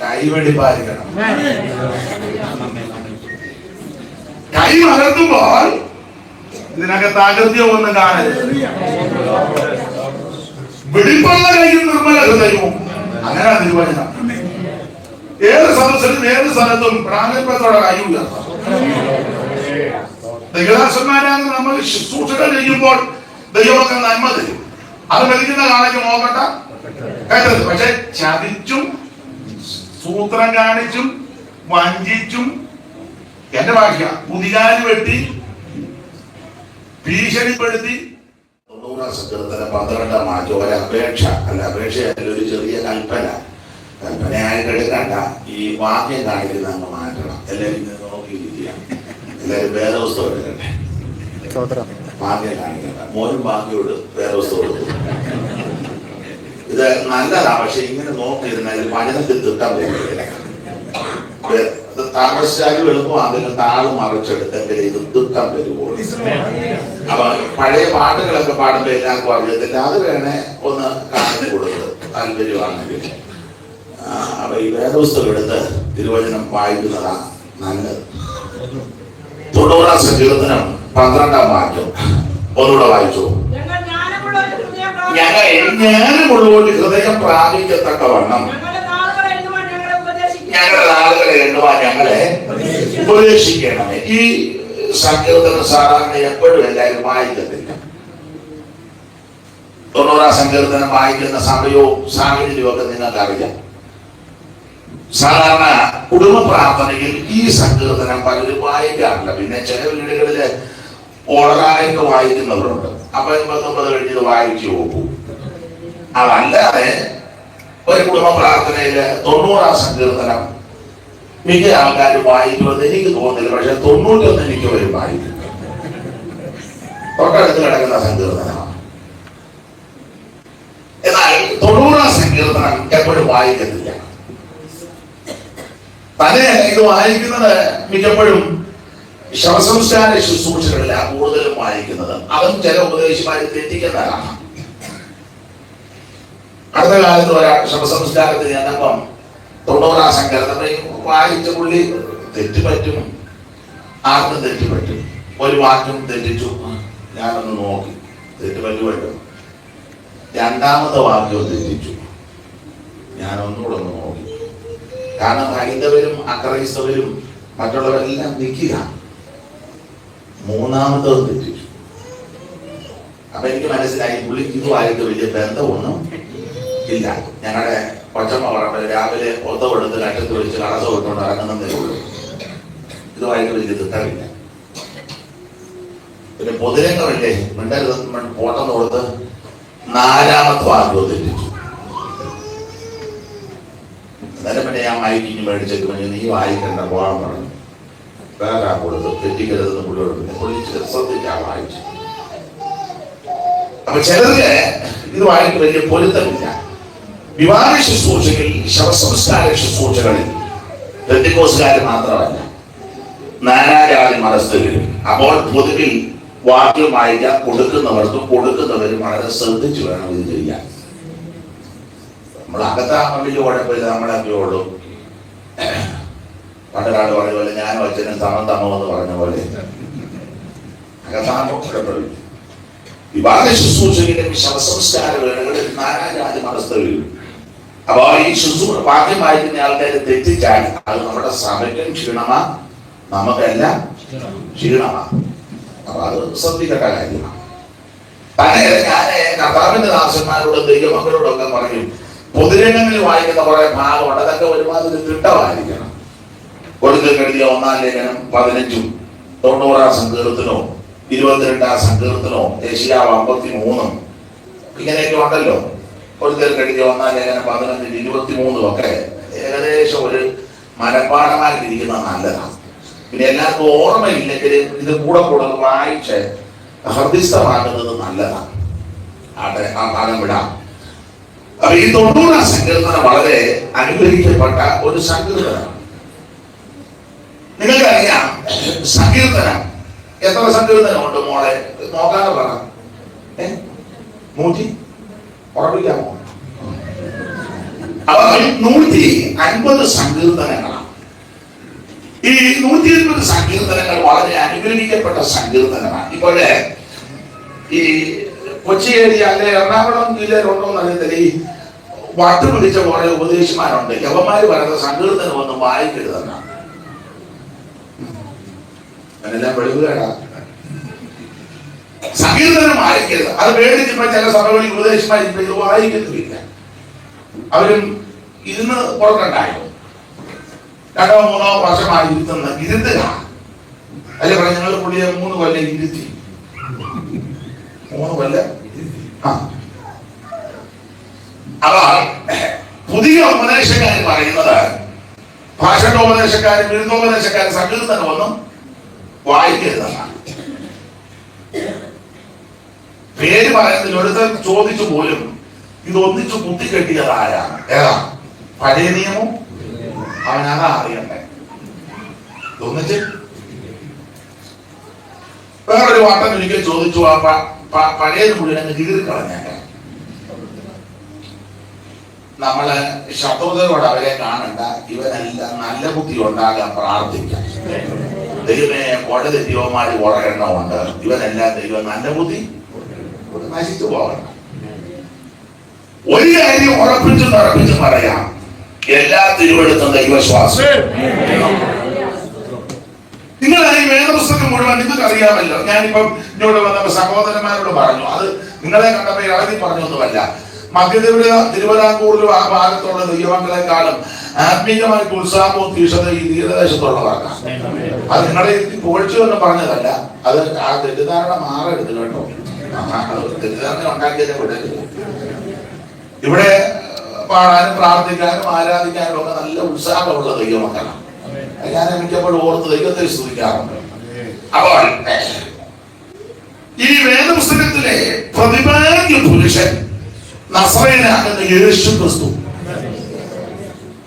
കൈവെടിപ്പായിരിക്കണം. കൈ മലർത്തുമ്പോൾ ഇതിനകത്ത് ആകൃതിയോ ഒന്നും കാണരുത്. വെടിപ്പുള്ള കൈയും നിർമ്മല ഹൃദയവും, അങ്ങനെ തിരുവചനം. ഏത് സദസ്സിലും ഏത് സ്ഥലത്തും പ്രാഗൽഭ്യത്തോടെ കൈ ഉയർത്താം. ദൈവദാസന്മാരാണ് നമ്മൾ ശുശ്രൂഷകൾ ചെയ്യുമ്പോൾ ദൈവമൊക്കെ നന്മ തരും. അത് മെതിക്കുന്ന കാണിച്ച് നോക്കട്ടെ കേട്ടത്. പക്ഷെ ചതിച്ചും സൂത്രം കാണിച്ചും വഞ്ചിച്ചും, എന്റെ ഭാഷ കുതികാല് വെട്ടി ഭീഷണിപ്പെടുത്തി 90 സങ്കീർത്തനം 12 മാറ്റം ഒരപേക്ഷ അല്ല, അപേക്ഷയല്ല, ഒരു ചെറിയ കൽപ്പനയായിട്ട് എടുക്കണ്ട. ഈ വാക്യം കാണിക്കുന്ന അങ്ങ് മാറ്റണം. എല്ലാവരും നോക്കിയിരിക്കുക. എല്ലാവരും വേദപുസ്തകം എടുക്കട്ടെ. വാക്യം കാണിക്കണ്ട. മോനും വാക്യോട് വേദപുസ്തകം എടുക്കും. ഇത് നല്ലതാ. പക്ഷെ ഇങ്ങനെ നോക്കിയിരുന്നാൽ വചനത്തിൽ തിട്ടാൻ പറ്റില്ല. താമസിച്ചാലും എളുപ്പമാണെങ്കിലും താള് മറിച്ചെടുത്തെങ്കിൽ ഇത് തിട്ടാൻ പറ്റുമ്പോൾ. അപ്പൊ പഴയ പാട്ടുകളൊക്കെ പാടുമ്പോൾ എല്ലാവർക്കും അറിയത്തില്ല. അത് വേണേ ഒന്ന് കാണിച്ചു കൊടുത്ത് താല്പര്യമാണെങ്കിൽ. അപ്പൊ ഈ വേദപുസ്തകം എടുത്ത് തിരുവചനം വായിക്കുന്നതാ നല്ലത്. 90 സങ്കീർത്തനം 12 വാക്യം ഒന്നുകൂടെ വായിച്ചു. ഞങ്ങൾ ജ്ഞാനമുള്ളവർക്ക് ഹൃദയം പ്രാപിക്കത്തക്കവണ്ണം ഞങ്ങളുടെ ആളുകളെ എണ്ണുവാൻ ഞങ്ങളെ ഉപദേശിക്കണമേ. ഈ സങ്കീർത്തനം സാധാരണ എപ്പോഴും എല്ലാവരും വായിക്കത്തില്ല. 90 സങ്കീർത്തനം വായിക്കുന്ന സമയവും സാഹചര്യവും ഒക്കെ നിങ്ങൾക്ക് അറിയാം. സാധാരണ കുടുംബ പ്രാർത്ഥനയിൽ ഈ സങ്കീർത്തനം പലരും വായിക്കാറില്ല. പിന്നെ ചില വീടുകളില് ഓർഡറായിട്ട് വായിക്കുന്നവരുണ്ട്. അപ്പൊ 89 കഴിഞ്ഞത് വായിച്ചു പോകും. അതല്ലാതെ ഒരു കുടുംബ പ്രാർത്ഥനയില് 90 സങ്കീർത്തനം മിക്ക ആൾക്കാരും വായിക്കുമെന്ന് എനിക്ക് തോന്നുന്നില്ല. പക്ഷെ 91 എനിക്ക് വരും വായിക്കും. തൊട്ടടുത്ത് കിടക്കുന്ന സങ്കീർത്തനമാണ്. എന്നാൽ 90 സങ്കീർത്തനം എപ്പോഴും വായിക്കത്തില്ല. തന്നെ ഇത് വായിക്കുന്നത് മിക്കപ്പോഴും ശവസംസ്കാര ശുശ്രൂഷകളിലാണ് കൂടുതലും വായിക്കുന്നത്. അതും ചില ഉപദേശിമാര് തെറ്റിക്കുന്നതാണ്. അടുത്ത കാലത്ത് ഒരാൾ ശവസംസ്കാരത്തിൽ ചെന്നപ്പം 90 സങ്കീർത്തനം വായിച്ച പുള്ളി തെറ്റുപറ്റും, ആർക്കും തെറ്റുപറ്റും. ഒരു വാക്യം തെറ്റിച്ചു, ഞാനൊന്ന് നോക്കി, തെറ്റുപറ്റുമല്ലോ. രണ്ടാമത്തെ വാക്യവും തെറ്റിച്ചു, ഞാനൊന്നുകൂടെ ഒന്ന് നോക്കി. കാരണം ഹൈന്ദവരും അക്രൈസ്തവരും മറ്റുള്ളവരെല്ലാം നിൽക്കുക. മൂന്നാമത്തത് തെറ്റിച്ചു. അപ്പൊ എനിക്ക് മനസ്സിലായി പുള്ളിക്ക് ഇതുമായിട്ട് വലിയ ബന്ധമൊന്നും ഇല്ല. ഞങ്ങളുടെ കൊച്ചമ്മ പറഞ്ഞ രാവിലെ ഒത്തമെടുത്ത് കട്ടത്ത് വിളിച്ച് കളസം ഇട്ടുകൊണ്ട് ഇറങ്ങുന്നതേ ഉള്ളൂ. ഇതുമായിട്ട് വലിയ തിട്ടമില്ല. പിന്നെ പൊതുരംഗമില്ലേ, മിണ്ടരുത് ഫോട്ടം കൊടുത്ത് 4-ാമത്തെ വാക്യവും തെറ്റിച്ചു. അന്നേരം പിന്നെ ഞാൻ വായിക്കിഞ്ഞ് മേടിച്ചേക്ക് വേണ്ടി നീ വായിക്കണ്ട പോകാൻ പറഞ്ഞു. വേറെ കൊടുത്ത് തെറ്റിക്കരുതെന്ന് പുള്ളി ശ്രദ്ധിച്ചാണ് വായിച്ചു. അപ്പൊ ചിലർക്ക് ഇതുമായിട്ട് വലിയ പൊരുത്തമില്ല. വിവാഹ ശുശ്രൂഷകളിൽ, ശവസംസ്കാര ശുശ്രൂഷകളിൽ പെന്തിക്കോസ്തുകാര് മാത്രമല്ല, നാനാജാതി മതസ്ഥരും. അപ്പോൾ പൊതുവിൽ വാക്യം വായിക്കാൻ കൊടുക്കുന്നവർക്കും കൊടുക്കുന്നവരും വളരെ ശ്രദ്ധിച്ചു വേണം ഇത് ചെയ്യാൻ. നമ്മൾ അകത്താകുമ്പോൾ വലിയ കുഴപ്പമില്ല, നമ്മളൊക്കെ ഉള്ളൂ. പണ്ടൊരാൾ പറഞ്ഞ പോലെ ഞാനും അച്ഛനും തമോ എന്ന് പറഞ്ഞ പോലെ അകത്താകുമ്പോൾ കുഴപ്പമില്ല. വിവാഹ ശുശ്രൂഷകളിലും ശവസംസ്കാര വേളകളിൽ നാനാജാതി മതസ്ഥരും. അപ്പൊ ഈ വാക്യം വായിക്കുന്ന ആൾക്കാര് തെറ്റിച്ചാൽ അത് നമ്മുടെ സഭയ്ക്കും ക്ഷീണമാ, നമുക്കെല്ലാം ക്ഷീണമാ. അപ്പൊ അത് ശ്രദ്ധിക്കേണ്ട കാര്യമാണ്. തന്നെ ഞാൻ കർത്താവിന്റെ ദാസന്മാരോടും ദൈവമക്കളോടൊക്കെ പറയും, പൊതുരംഗങ്ങളിൽ വായിക്കുന്ന കുറെ ഭാഗമുണ്ട്, അതൊക്കെ ഒരുമാതിരി തിട്ടമായിരിക്കണം. കൊടുക്കൽ എഴുതിയ 1-ാം ലേഖനം 15, 90 സങ്കീർത്തനവും 22 സങ്കീർത്തനവും യെശയ്യാവ് 53 ഇങ്ങനെയൊക്കെ ഉണ്ടല്ലോ. കൊടുക്കൽ എഴുതിയ 1-ാം ലേഖനം 15, 23 ഒക്കെ ഏകദേശം ഒരു മനഃപ്പാഠമായിട്ടിരിക്കുന്നത് നല്ലതാണ്. പിന്നെ എല്ലാവർക്കും ഓർമ്മയില്ലെങ്കിൽ ഇത് കൂടെ വായിച്ച് ഹൃദയസ്ഥമാക്കുന്നത് നല്ലതാണ്. ആട്ടെ, ആ ഭാഗം വിടാം. അപ്പൊ ഈ 90 സങ്കീർത്തനം വളരെ അനുഗ്രഹിക്കപ്പെട്ട ഒരു സങ്കീർത്തനമാണ്. നിങ്ങൾക്കറിയാം സങ്കീർത്തനം എത്ര സങ്കീർത്തനമുണ്ട് മോളെ? നോക്കാതെ പറ. 100 ഉറപ്പിക്കാമോ? അവ 150 സങ്കീർത്തനങ്ങളാണ്. ഈ 150 സങ്കീർത്തനങ്ങൾ വളരെ അനുഗ്രഹിക്കപ്പെട്ട സങ്കീർത്തനമാണ്. ഇപ്പോഴേ ഈ കൊച്ചി ഏരിയ അല്ലെ എറണാകുളം ജില്ലയിലുണ്ടോ എന്നറിയത്തില്ല, ഈ വട്ട് പിടിച്ച കുറെ ഉപദേശിമാരുണ്ട്. യവന്മാര് പറയുന്ന സങ്കീർത്തനം ഒന്നും വായിക്കരുതെന്നാണ്. അതിനെല്ലാം വെളിവുകേടാ. സങ്കീർത്തനം വായിക്കരുത്. അത് പേടിച്ചിപ്പോ ചില സഭകളിൽ ഉപദേശിമാർ ഇത് വായിക്കുന്നില്ല. അവരും ഇരുന്ന് പുറത്തുണ്ടായിരുന്നു. 2 or 3 വർഷമായി ഇരുത്തുക. അല്ലെ പറഞ്ഞ ഞങ്ങൾ പുള്ളിയെ 3 കൊല്ലം ഇരുത്തി. 3 കൊല്ലം. അപ്പൊ പുതിയ ഉപദേശക്കാര് പറയുന്നത്, ഭാഷണോപദേശക്കാരും വിരുദ്ധോപദേശക്കാരും സങ്കീർത്തനമൊന്നും വായിക്കരുതെന്നാണ്. പേര് പറയുന്നതിൽ ഒരുത്തർ ചോദിച്ചു പോലും ഇത് ഒന്നിച്ചു കുത്തിക്കെട്ടിയത് ആരാണ്, ഏതാ, പഴയ നിയമം? അവനതാ അറിയണ്ടേ. ഒന്നിച്ച് വേറൊരു വാട്ടം ഒരിക്കൽ ചോദിച്ചു, ആ പഴയത് മുഴുവൻ അങ്ങ് കീറിക്കളഞ്ഞ. നമ്മള് ശത്രുതയോട് അവരെ കാണണ്ട, ഇവനെല്ലാം നല്ല ബുദ്ധി ഉണ്ടാകാൻ പ്രാർത്ഥിക്കാം. ദൈവമേ കൊടതെറ്റിയവന്മാര് കുറെ എണ്ണമുണ്ട്, ഇവനെല്ലാം ദൈവം നല്ല ബുദ്ധി നശിച്ചു പോകണം. ഒരു കാര്യം ഉറപ്പിച്ചു പറയാം, എല്ലാ തിരുവെടുത്തും ദൈവശ്വാസം. നിങ്ങളായി വേദപുസ്തകം മുഴുവൻ നിങ്ങൾക്ക് അറിയാമല്ലോ. ഞാനിപ്പം ഇങ്ങോട്ട് വന്നപ്പോ സഹോദരന്മാരോട് പറഞ്ഞു, അത് നിങ്ങളെ കണ്ടപ്പോ എഴുതി പറഞ്ഞൊന്നുമല്ല. തിരുവിതാംകൂറിലും ആ ഭാഗത്തുള്ള ദൈവങ്ങളെക്കാളും ആത്മീയമായിട്ട് ഉത്സാഹവും തീക്ഷണത ഈ തീരദേശത്തുള്ളവർക്കാണ്. അത് നിങ്ങളെ പുകഴ്ച ഒന്നും പറഞ്ഞതല്ല. അത് ആ തെറ്റിദ്ധാരണ മാറരുത് കേട്ടോ. തെറ്റിദ്ധാരണ ഉണ്ടാക്കിയതിനെ വിടരുത്. ഇവിടെ പാടാനും പ്രാർത്ഥിക്കാനും ആരാധിക്കാനും ഒക്കെ നല്ല ഉത്സാഹമുള്ള ദൈവമക്കളാണ്. ഞാൻ മിക്കപ്പോഴും ഓർത്ത് ദൈവത്തെ സ്തുതിക്കാറുണ്ട്. അപ്പോൾ ഈ വേദപുസ്തകത്തിലെ പ്രതിപാദ്യ പുരുഷൻ നസറേയനാകുന്ന യേശു ക്രിസ്തു.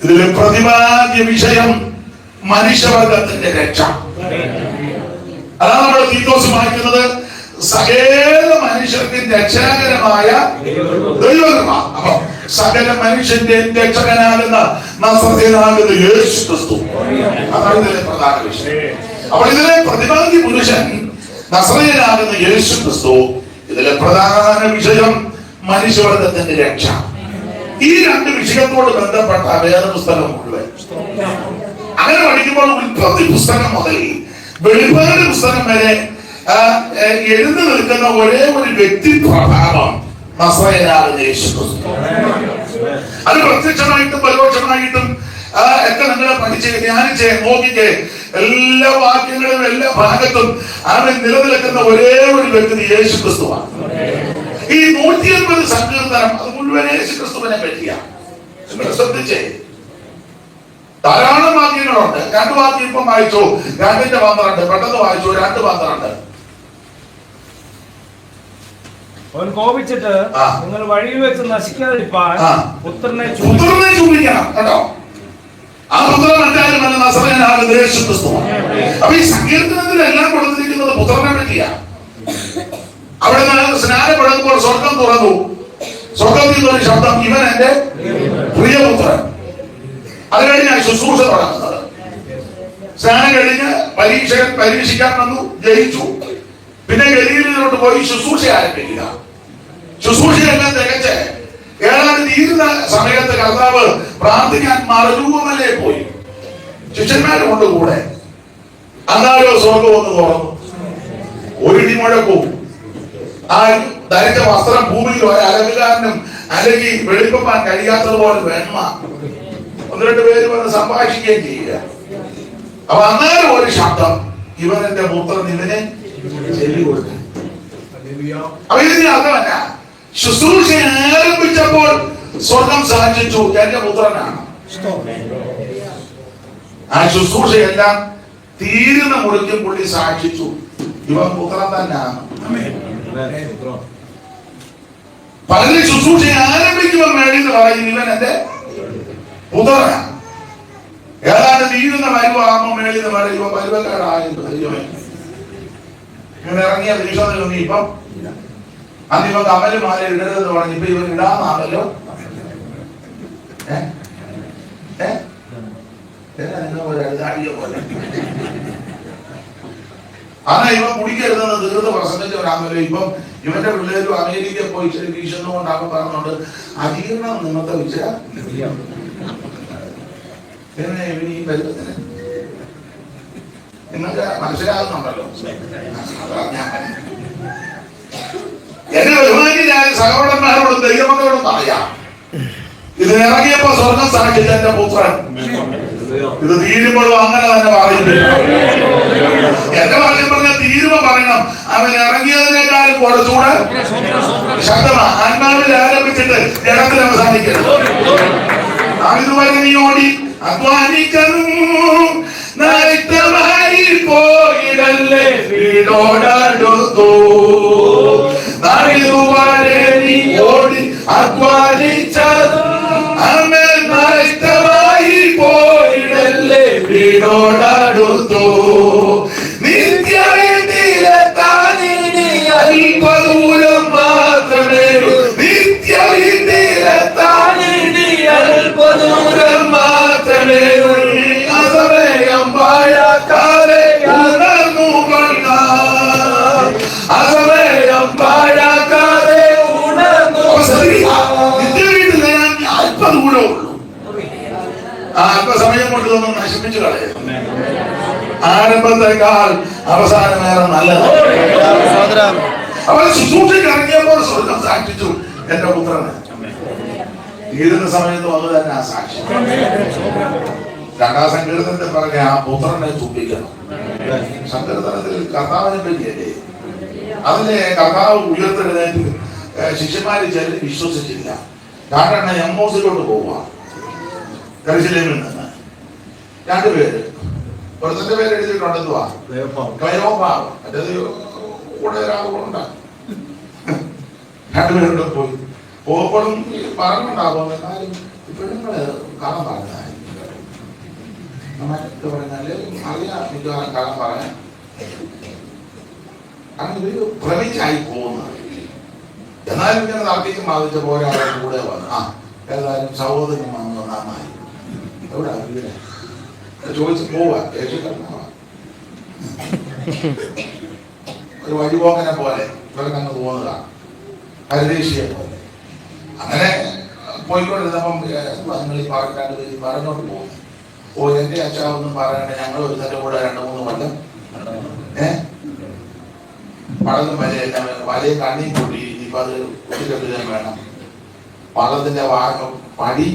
ഇതിലെ പ്രതിപാദ്യ വിഷയം മനുഷ്യവർഗത്തിന്റെ രക്ഷ. അതാണ് നമ്മൾ തീത്തോസ് വായിക്കുന്നത്, സകല മനുഷ്യർക്കും രക്ഷാകരമായ ദൈവകൃപ. അപ്പൊ സകല മനുഷ്യന്റെ രക്ഷകനാകുന്ന നസറേയനാകുന്ന യേശു ക്രിസ്തു, അതാണ് ഇതിലെ പ്രധാന വിഷയം. അപ്പോൾ ഇതിലെ പ്രതിപാദ്യ പുരുഷൻ നസറേയനാകുന്ന യേശു ക്രിസ്തു, ഇതിലെ പ്രധാന വിഷയം മനുഷ്യവർഗത്തിന്റെ രക്ഷ. ഈ 2 വിഷയത്തോട് ബന്ധപ്പെട്ട വേദപുസ്തകം മുഴുവൻ അങ്ങനെ പഠിക്കുമ്പോൾ ഉൽപ്പത്തി പുസ്തകം മുതൽ വെളിപാട് പുസ്തകം വരെ എഴുതി നിൽക്കുന്ന ഒരേ ഒരു വ്യക്തി പ്രഭാവം നസറേയനാകുന്ന യേശു ക്രിസ്തു. അത് പ്രത്യക്ഷമായിട്ടും പരോക്ഷമായിട്ടും ഒക്കെ നിങ്ങളെ പഠിച്ച് ധ്യാനിച്ച് നോക്കിക്ക് എല്ലാ വാക്യങ്ങളിലും എല്ലാ ഭാഗത്തും അവൻ നിലനിൽക്കുന്ന ഒരേ ഒരു വ്യക്തി യേശു ക്രിസ്തുവാണ്. ഈ 150 സങ്കീർത്തനം അത് മുഴുവൻ യേശു ക്രിസ്തുവിനെ പറ്റിയാണ്. നിങ്ങൾ ശ്രദ്ധിച്ചേ, ധാരാളം വാക്യങ്ങളുണ്ട്. 2 വാക്യം ഇപ്പം വായിച്ചു, 2:12. പെട്ടെന്ന് വായിച്ചു, 2:12. അവൻ കോപിച്ചിട്ട് നിങ്ങൾ വഴിയിൽ വെച്ച് നശിക്കാതിരിപ്പാൻ പുത്രനെ ചൂണ്ടിക്കണം. കേട്ടോ, ആ പുത്രൻ മറ്റാരുമല്ല, നസറേയനാകുന്ന യേശു ക്രിസ്തുവാണ്. അപ്പൊ ഈ സങ്കീർത്തനത്തിലെല്ലാം കൊടുത്തിരിക്കുന്നത് പുത്രനെ പറ്റിയാണ്. അവിടെ നിന്ന് സ്നാനപ്പെടുമ്പോൾ സ്വർഗം തുറന്നു. സ്വർഗത്തിൽ നിന്നൊരു ശബ്ദം, ഇവൻ എന്റെ പ്രിയപുത്രൻ. അത് കഴിഞ്ഞ് ശുശ്രൂഷ തുടങ്ങുന്നത്. സ്നാനം കഴിഞ്ഞ് പരീക്ഷിക്കാൻ വന്നു, ജയിച്ചു. പിന്നെ ഗലീലയിലോട്ട് പോയി ശുശ്രൂഷ ആരംഭിക്കുക. ശുശ്രൂഷയെല്ലാം തികച്ച് ഏതാണ്ട് തീരുന്ന സമയത്ത് കർത്താവ് പ്രാർത്ഥിക്കാൻ മറുരൂപമലയിൽ പോയി. ശിഷ്യന്മാരും കൊണ്ട് കൂടെ. അന്നാലോ സ്വർഗം ഒന്ന് തുറന്നു, ഒരു ഇടിമുഴക്കവും. ആ ധരിച്ച വസ്ത്രം ഭൂമിയിൽ ഒരു അലകുകാരനും അല്ലെങ്കിൽ വെളിപ്പാൻ കഴിയാത്തതുപോലെ വെണ്മ. 1-2 പേര് വന്ന് സംഭാഷിക്കുകയും ചെയ്യുക. അപ്പൊ അന്നേരം ഒരു ശബ്ദം, ഇവൻ എന്റെ പുത്രൻ, ഇവനെ ചെല്ലി കൊടുത്തു. അപ്പൊ ഇതിന് അർത്ഥമല്ല, ശുശ്രൂഷ ആരംഭിച്ചപ്പോൾ സ്വർഗം സാക്ഷിച്ചു എന്റെ പുത്രനാണ്. ആ ശുശ്രൂഷയെല്ലാം തീരുന്ന മുറിക്കും പുള്ളി സാക്ഷിച്ചു, ഇവൻ പുത്രൻ തന്നെയാണ്. പലരും ശുശ്രൂഷ ആരംഭിക്കുമ്പോൾ മേളിന്ന് പറയും, ഇവൻ എന്റെ പുത്രനാണ്. ഏതാണ്ട് തീരുന്ന വരുവാകുമ്പോ മേളിന്ന് പറയും, ഇവ പരുവക്കാരായിരുന്നു. ഇങ്ങനെ ഇറങ്ങിയ ഭീഷണി ഇപ്പം അന്നിപ്പം കമല് മാല ഇടരുതെന്ന് പറഞ്ഞു, ഇപ്പൊ ഇവൻ ഇടാന്നാണല്ലോ. അതാ ഇവൻ കുടിക്കരുതെന്ന് തീർത്ത് പ്രസംഗിച്ചവരാണല്ലോ. ഇപ്പം ഇവന്റെ പിള്ളേരും അമേരിക്ക പോയി ഇച്ചിരി വീശുന്നുകൊണ്ടാകും പറഞ്ഞുകൊണ്ട് അധികരണം നിന്നത്തെ വെച്ച ഈ ബന്ധത്തിന് നിങ്ങൾക്ക് മനസ്സിലാകുന്നുണ്ടല്ലോ. എന്നെ ബഹുമാനിയായ സഹോദരന്മാരോടും ദൈവമക്കളോടും പറയാം, ഇത് ഇറങ്ങിയപ്പോ സ്വർഗം സാക്ഷിച്ച എന്റെ പുത്രൻ, ഇത് തീരുമ്പോഴും അങ്ങനെ തന്നെ പറയുന്നില്ല. എന്റെ ഭാഗ്യം പറഞ്ഞാൽ തീരുമ്പോ പറയണം, അവൻ ഇറങ്ങിയതിനേക്കാളും കുറച്ചുകൂടെ ശക്തമാണ്. ആത്മാവിൽ ആരംഭിച്ചിട്ട് ജനത്തിൽ അവസാനിക്കരുത്. ഇതുവരെ നീ ഓടി അധ്വാനിക്കണം, നഷ്ടമായി പോയിടല്ലേ വീടോടടുത്തു. ഇതുവരെ നീ ഓടി അധ്വാനിച്ചത് നഷ്ടമായി പോയിടല്ലേ വീടോടടുത്തു. നിത്യവിന്ദിലെത്താനിനി അല്പദൂരം മാത്രമേ, നിത്യവിന്ദിലെത്താനിനി അല്പദൂരം മാത്രമേ. അസമയം പാഴാക്കാതെ ഉണർന്നു കൊള്ള, അസമയം പാഴാക്കാതെ ഉണർന്നു. നിത്യവീട്ടിൽ അല്പദൂരമേ ഉള്ളൂ. അല്പസമയം കൊണ്ട് ഒന്നും നശിപ്പിച്ചു കളയും. ആരംഭത്തെക്കാൾ അവസാനമേറെ നല്ലത്. അവൻ ശുശ്രൂഷയ്ക്ക് ഇറങ്ങിയപ്പോൾ സ്വർഗം സാക്ഷിച്ചു എന്റെ പുത്രന്. ഈടുന്ന സമയത്ത് വന്നു തന്നെ ആ സാക്ഷി. രണ്ടാം സങ്കീർത്തനത്തിൽ പറഞ്ഞ ആ പുത്രനെ തുപ്പിക്കണം. സങ്കീർത്തനത്തിൽ കർത്താവിനെ പറ്റിയല്ലേ, അതിലെ കർത്താവ് ഉയർത്തെഴുന്നേറ്റ് ശിഷ്യന്മാര് ചിലർ വിശ്വസിച്ചില്ല. കാരണം എമ്മോസിലോട്ട് പോവുക, യെരൂശലേമിൽ നിന്ന്. രണ്ടുപേര്, ഒരുത്തന്റെ പേര് എഴുതിയിട്ടുണ്ട്, എന്തുവാ, ക്ലയോപാവ്. മറ്റേത് കൂടെ ഒരാളുണ്ട്. രണ്ടുപേരുടെ പോയി പോകപ്പെടും പറഞ്ഞുണ്ടാകും. എന്നാലും ഇപ്പോഴും കാണാൻ പറഞ്ഞാൽ പറഞ്ഞാല് അറിയാം മിക്കവാറും കാണാൻ പറയാൻ അങ്ങനെ ഇവര് ഭ്രമിച്ചായി പോകുന്നത്. എന്നാലും ഇങ്ങനെ തർക്കിച്ച് ബാധിച്ച പോലെ അവരുടെ കൂടെ വന്നു. ഏതായാലും സഹോദരൻ വന്നു, നന്നായി. എവിടെ ചോദിച്ചു പോവാ, ഒരു വഴിപോക്കനെ പോലെ ഇവരങ്ങ് തോന്നുകയാണ്, പരദേശിയെ പോലെ. അങ്ങനെ പോയിക്കൊണ്ടിരുന്നപ്പം നിങ്ങൾ ഈ പറഞ്ഞാണ്ട് പറഞ്ഞോട്ട് പോകും. ഓ എന്റെ അച്ഛാവൊന്നും പറയണ്ട, ഞങ്ങൾ ഒരു തന്നെ കൂടെ 2-3 കൊല്ലം പടലും വലയും കണ്ണിയും കൂട്ടി. ഇനിയിപ്പോ അത് കുട്ടിക്കെട്ടിക്കാൻ വേണം. പടത്തിന്റെ പടി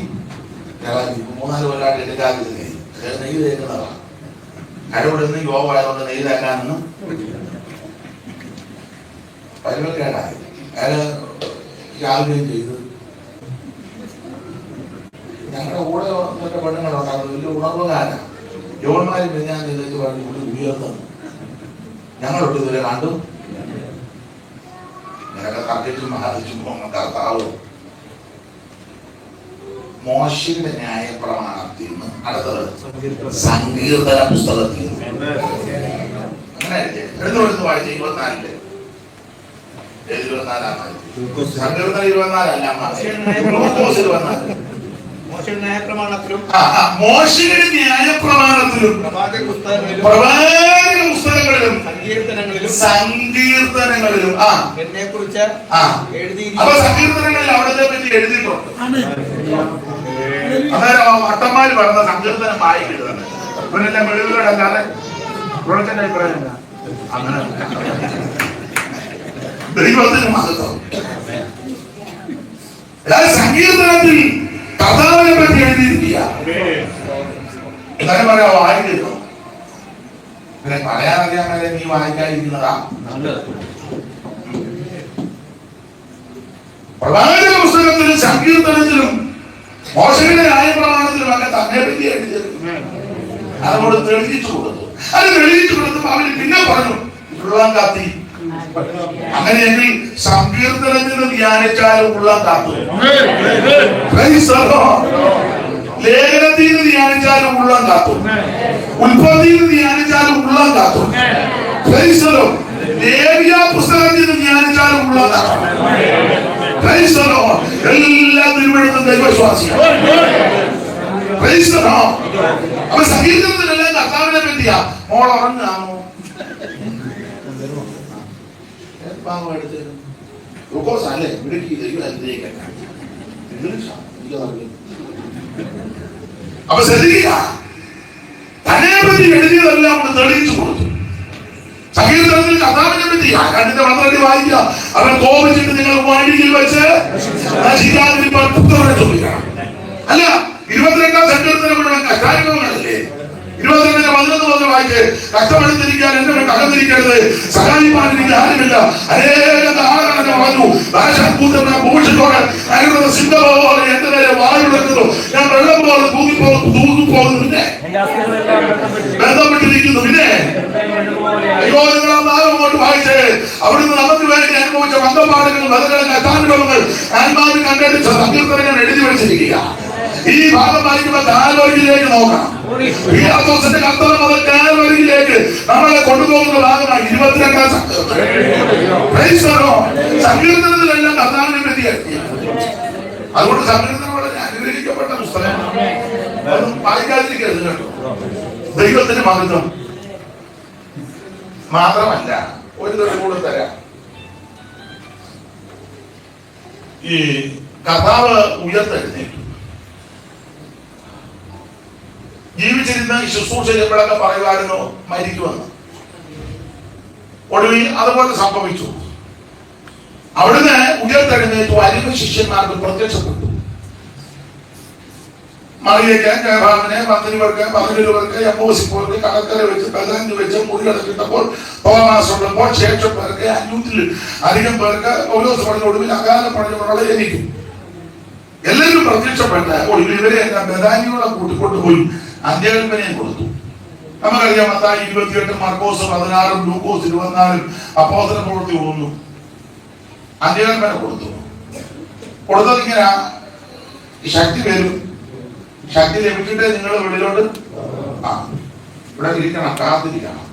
3-4 കൊല്ലമായിട്ട് എടുക്കാതിരുന്നേ, നെയ്യ് തേക്കുന്നതാണ്. കരവിടെ നിന്ന് യോഗമായതുകൊണ്ട് നെയ്യ് തേക്കാനൊന്നും പരിമക്കേടായി. അയാള് യാതൊരു ചെയ്തു. ഞങ്ങളുടെ കൂടെ മറ്റേ പെണ്ണുങ്ങളുണ്ടാകുന്നത് വലിയ ഉണർവുകാരാണ്. യോന്മാരും ഞാൻ ചെയ്തിട്ട് പറഞ്ഞ് കൂടി ഉയർന്നു. ഞങ്ങളൊട്ട് ഇതുവരെ കണ്ടു. ഞങ്ങളുടെ തർക്കിച്ചും മഹാദിച്ചും കർത്താവ് മോശയുടെ ന്യായപ്രമാണത്തിൽ നിന്ന് അടുത്തത് സങ്കീർത്തന പുസ്തകത്തിൽ നിന്ന് അങ്ങനെ എടുത്തു വായിച്ച 24 സങ്കീർത്തനം 24 അല്ല, മോശയുടെ ന്യായപ്രമാണത്തിലും പ്രവാചക പുസ്തകങ്ങളിലും സങ്കീർത്തനങ്ങളിലും എന്നെ കുറിച്ച് അപ്പൊ സങ്കീർത്തനങ്ങളിൽ അവിടത്തെ പറ്റി എഴുതിയിട്ടുണ്ട്. അന്നേരം ഭട്ടന്മാര് പറഞ്ഞ സങ്കീർത്തനം വായിക്കരുത്. ഇവരെല്ലാം വെളിവുകളല്ലാതെ പ്രവചന അഭിപ്രായം അങ്ങനെ ദൈവത്തിന് മഹത്വം. സങ്കീർത്തനത്തിൽ കർത്താവിനെ പറ്റി എഴുതിയിരിക്കുക. എന്തായാലും പറയാ വായിക്കുന്നു. പിന്നെ പറയാനറിയാമല്ലേ നീ വായിക്കാതിരിക്കുന്നതാ. പ്രവാചക പുസ്തകത്തിലും സങ്കീർത്തനത്തിലും മോശയുടെ ന്യായപ്രമാണത്തിലും ഒക്കെ തന്നെ പറ്റി എഴുതിയത്. അതുകൊണ്ട് തെളിയിച്ചു കൊടുത്തു. അത് തെളിയിച്ചു കൊടുത്തപ്പോ അവര് പിന്നെ പറഞ്ഞു ഉള്ളം കാത്തി. അങ്ങനെയെങ്കിൽ സങ്കീർത്തനത്തിന് ധ്യാനിച്ചാലും ഉള്ളം കാത്തു, ലേഖനത്തിൽ നിന്ന് ധ്യാനിച്ചാലും ഉള്ളം കാത്തു, ഉൽപ്പത്തിയിൽ നിന്ന് ധ്യാനിച്ചാലും ഉള്ളം കാത്തു, ലേവ്യ പുസ്തകത്തിൽ നിന്ന് ധ്യാനിച്ചാലും ഉള്ളം കാത്തു. എല്ലാ തിരുവഴുത്തും ദൈവവിശ്വാസിയാണ്. അപ്പൊ സങ്കീർത്തനത്തിലെല്ലാം കർത്താവിനെ പറ്റിയാ. മോൾ ഉറങ്ങാമോ? അല്ലേ ഇടുക്കി ദൈവം അനുഗ്രഹിക്കട്ടെ. അപ്പൊ ശ്രദ്ധിക്കുക, തന്നെ പറ്റി എഴുതിയതെല്ലാം ഒന്ന് തെളിയിച്ചു കൊടുത്തു. സങ്കീർത്തനത്തിൽ കർത്താവിനെ പറ്റി 2:12 വായിക്കുക. അവൻ കോപിച്ചിട്ട് നിങ്ങൾ വഴിയിൽ വെച്ച് നശിക്കാതിരിക്കാൻ പുത്രനെ ചോദിക്കണം. അല്ല, 22-ാം സങ്കീർത്തനം മുഴുവൻ കഷ്ടാനുഭവങ്ങളല്ലേ? 22-11 മുതൽ വായിച്ച് കഷ്ടപ്പെടുത്തിരിക്കാൻ എന്നെ അകന്നിരിക്കരുത്, സഹായിക്കാൻ എനിക്ക് ആരുമില്ല. അനേകം ആളുകളെ പറഞ്ഞു ഭൂഷത്തോടെ അനുഗ്രഹ സിംഹം പോലെ എന്റെ നേരെ വായുടക്കുന്നു. ഞാൻ വെള്ളം പോലെ തൂങ്ങിപ്പോകുന്നു. പിന്നെ ബന്ധപ്പെട്ടിരിക്കുന്നു. പിന്നെ അയ്യോ, നിങ്ങൾ ആ നാളും കൊണ്ട് വായിച്ച് അവിടുന്ന് നമുക്ക് വേണ്ടി അനുഭവിച്ച ബന്ധപ്പാടുകൾ, ബന്ധങ്ങളും കഷ്ടാനുഭവങ്ങൾ ആത്മാവിൽ കണ്ടെടുത്ത സങ്കീർത്തനങ്ങൾ എഴുതി വെച്ചിരിക്കുക. ഈ ഭാഗം വായിക്കുമ്പോൾ കാൽവരിയിലേക്ക് നോക്കണം. പീലാത്തോസിന്റെ കർത്തവ്യം മുതൽ കാൽവരിയിലേക്ക് നമ്മളെ കൊണ്ടുപോകുന്ന ഭാഗമാണ് 22-ാം സങ്കീർത്തനത്തിലെല്ലാം കർത്താവിനെ പറ്റിയാണ്. അതുകൊണ്ട് സങ്കീർത്തനം വളരെ അനുഗ്രഹിക്കപ്പെട്ട പുസ്തകമാണ്. അതൊന്നും വായിക്കാതിരിക്കരുത് കേട്ടോ. ദൈവത്തിന് മഹത്വം മാത്രമല്ല, ഒരു തൊഴിൽ കൂടെ തരാം. ഈ കർത്താവ് ഉയർത്തെഴുന്നേറ്റു. ജീവിച്ചിരുന്ന ശുശ്രൂഷ ചെയ്യുമ്പോഴൊക്കെ പറയുമായിരുന്നു മരിക്കുമെന്ന്. ഒടുവിൽ അതുപോലെ സംഭവിച്ചു. അവിടുന്ന് ഉയർത്തെഴുന്നേറ്റു. അരിവ് ശിഷ്യന്മാർക്ക് പ്രത്യക്ഷപ്പെട്ടു. മറിയയ്ക്ക്, ജയഭാമന്, 12 പേർക്ക്, എമ്മോസിപ്പോർക്ക് കടക്കര വെച്ച് ബദാനി വെച്ച് മുറികടക്കിട്ടപ്പോൾ തോമാസ് ഉള്ളപ്പോൾ ശേഷം പേർക്ക് 500-ൽ പേർക്ക് ഓരോ ഒടുവിൽ അകാല പണികളോടെ എനിക്കും എല്ലാവരും പ്രത്യക്ഷപ്പെട്ട ഒടുവിൽ ഇവരെ ബദാനിയോടെ കൂട്ടിക്കൊണ്ടുപോയി അന്ത്യകൽപ്പനയും കൊടുത്തു. നമുക്കറിയാം, മത്തായി 28, മർക്കോസ് 16, ലൂക്കോസ് 24, അപ്പോസ്തല പ്രവൃത്തി 1 അന്ത്യകൽപ്പന കൊടുത്തു. കൊടുത്തത് ഇങ്ങനെ, ശക്തി വരും, ശക്തി ലഭിച്ചിട്ട് നിങ്ങൾ വെളിയിലോട്ട് ഇവിടെ ഇരിക്കണം, കാത്തിരിക്കണം.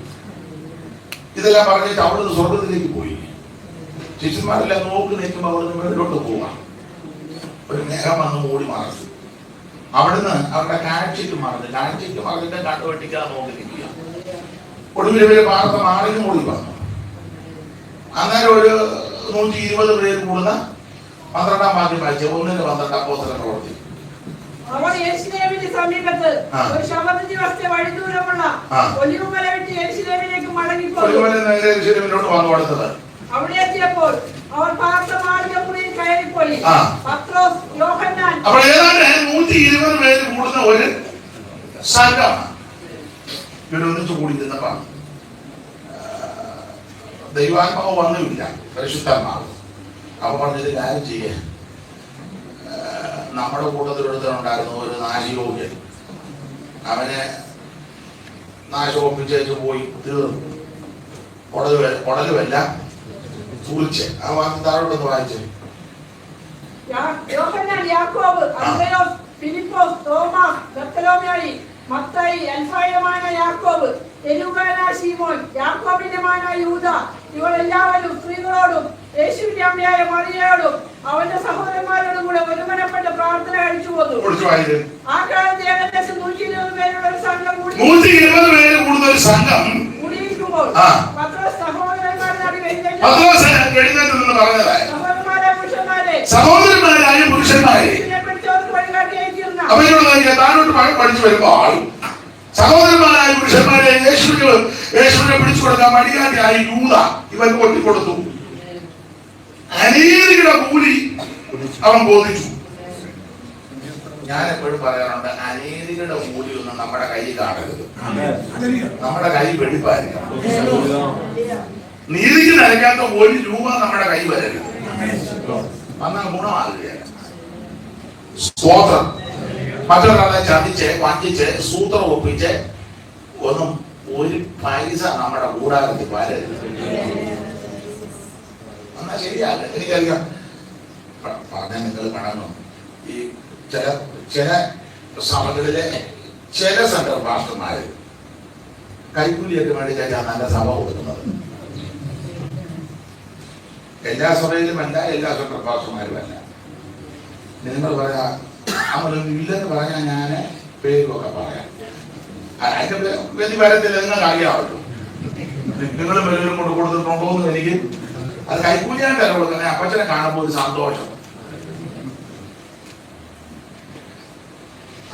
ഇതെല്ലാം പറഞ്ഞിട്ട് അവിടുന്ന് സ്വർഗത്തിലേക്ക് പോയി. ശിഷ്യന്മാരെല്ലാം നോക്കി നിൽക്കുമ്പോൾ അവിടുന്ന് വെളിയിലോട്ട് പോവാം. ഒരു മേഘം വന്ന് മൂടി മറച്ചു. അവിടുന്ന് അവരുടെ കാഴ്ചയ്ക്ക് മറന്നിട്ട് കണ്ടുവെട്ടിക്കാൻ നോക്കി നിൽക്കുക. ഒടുവിൽ ഇവര് വാർത്ത മാറിന് മൂടി വന്നു. അന്നേരം ഒരു 120 പേര് കൂടുന്ന 12-ാം വാക്യം വായിച്ച 1-12 അപ്പോസ്തല പ്രവൃത്തി. അവർ യെരൂശലേമിന്റെ സമീപത്ത് ഒരു ശബത്ത് ദിവസത്തെ വഴി ദൂരമുള്ള ഒലിവുമല വിട്ട് യെരൂശലേമിലേക്ക് മടങ്ങിപ്പോയി. യെരൂശലേമിലോട്ട് വന്നു കൊടുത്തത്. അവിടെ എത്തിയപ്പോൾ അവർ പാർത്ത മാളികമുറിയിൽ കയറിപ്പോയി. പത്രോസ്, യോഹന്നാൻ, അപ്പോൾ ഏതാണ്ട് 120 പേര് കൂടുന്ന ഒരു സംഘമാണ്. ഇവരൊന്നിച്ചു കൂടിയിരുന്നപ്പോ ദൈവാത്മാവ് വന്നുമില്ല, പരിശുദ്ധാത്മാവ്. അപ്പൊ പറഞ്ഞത് കാര്യം ചെയ്യേ, നമ്മുടെ കൂട്ടത്തിലൊരുത്തനുണ്ടായിരുന്നു ഒരു നാശയോഗ്യൻ. അവനെ നാശോപ്പിച്ചു പോയി തീർന്നു. കുടലുമല്ല കുറിച്ച് ആ വാക്ക് താഴോട്ടൊന്ന് വായിച്ചു. യോഹന്നാൻ, യാക്കോബ്, അന്ത്രയോസ്, ഫിലിപ്പോസ്, തോമസ്, ബർത്തലോമ്യായി, മത്തായി, അൽഫായുടെ മകനായ യാക്കോബ്, യെരൂബേലായ ശീമോൻ, യാക്കോബിന്റെ മകനായ യൂദ, ഇവരെല്ലാവരും സ്ത്രീകളോടും യേശുവിന്റെ അമ്മയായ മറിയയോടും അവന്റെ സഹോദരന്മാരോടും കൂടെ ഒരുമനപ്പെട്ട പ്രാർത്ഥന കഴിച്ചു പോന്നു. ആ കാലത്ത് ഏകദേശം 120 പേരുടെ ഒരു സംഘം കൂടുന്ന ഒരു സംഘം കൂടിയിരിക്കുമ്പോൾ പത്രോസ് സഹോദരന്മാരുടെ നടുവിൽ സഹോദരന്മാരായ പുരുഷന്മാരെ അവരോട് താഴോട്ട് പഠിച്ചു വരുമ്പോൾ സഹോദരന്മാരായ പുരുഷന്മാരെ യേശുവിനെ പിടിച്ചു കൊടുക്കാൻ മടിയാട്ടിയായി യൂദ ഇവൻ കൊട്ടിക്കൊടുത്തു. അനീതിയുടെ കൂലി അവൻ ബോധിച്ചു. ഞാൻ എപ്പോഴും പറയാറുണ്ട്, അനീതിയുടെ കൂലി ഒന്നും നമ്മുടെ കൈ കാണരുത്. നമ്മുടെ കൈ വെടിപ്പായിരിക്കണം. നീതിക്ക് നിരക്കാത്ത 1 രൂപ നമ്മുടെ കൈ വരരുത്. വന്നാൽ ഗുണമാകുകയാണ്. സ്തോത്രം. മറ്റൊരാളെ ചതിച്ച് വഞ്ചിച്ച് സൂത്രം ഒപ്പിച്ച് ഒന്നും 1 പൈസ നമ്മുടെ കൂടാരത്തിൽ വരരുത്. എന്നാൽ ശരിയാല്ല. എനിക്കറിയാം, പറഞ്ഞാൽ നിങ്ങൾ കാണണം, ഈ ചില സഭകളിലെ ചില സെൻട്രൽ പാസ്റ്റർമാര് കൈക്കൂലിയൊക്കെ മേടിച്ചാൽ നല്ല സഭ കൊടുക്കുന്നത്. എല്ലാ സഭയിലുമല്ല, എല്ലാ സൂപ്പർഫാസ്റ്റർമാരുമല്ല. നിങ്ങൾ പറയാ ഇല്ലെന്ന് പറഞ്ഞാൽ ഞാൻ പേരുമൊക്കെ പറയാം. അതിന്റെ വലിയ വരത്തില്ല, നിങ്ങൾക്ക് അറിയാമല്ലോ. നിങ്ങൾ പേരും കൊണ്ട് കൊടുത്തിട്ടുണ്ടോ എന്ന് എനിക്ക് അത് കൈക്കൂലിയായിട്ടല്ല കൊടുക്കുന്നത്. അപ്പച്ചനെ കാണുമ്പോൾ ഒരു സന്തോഷം.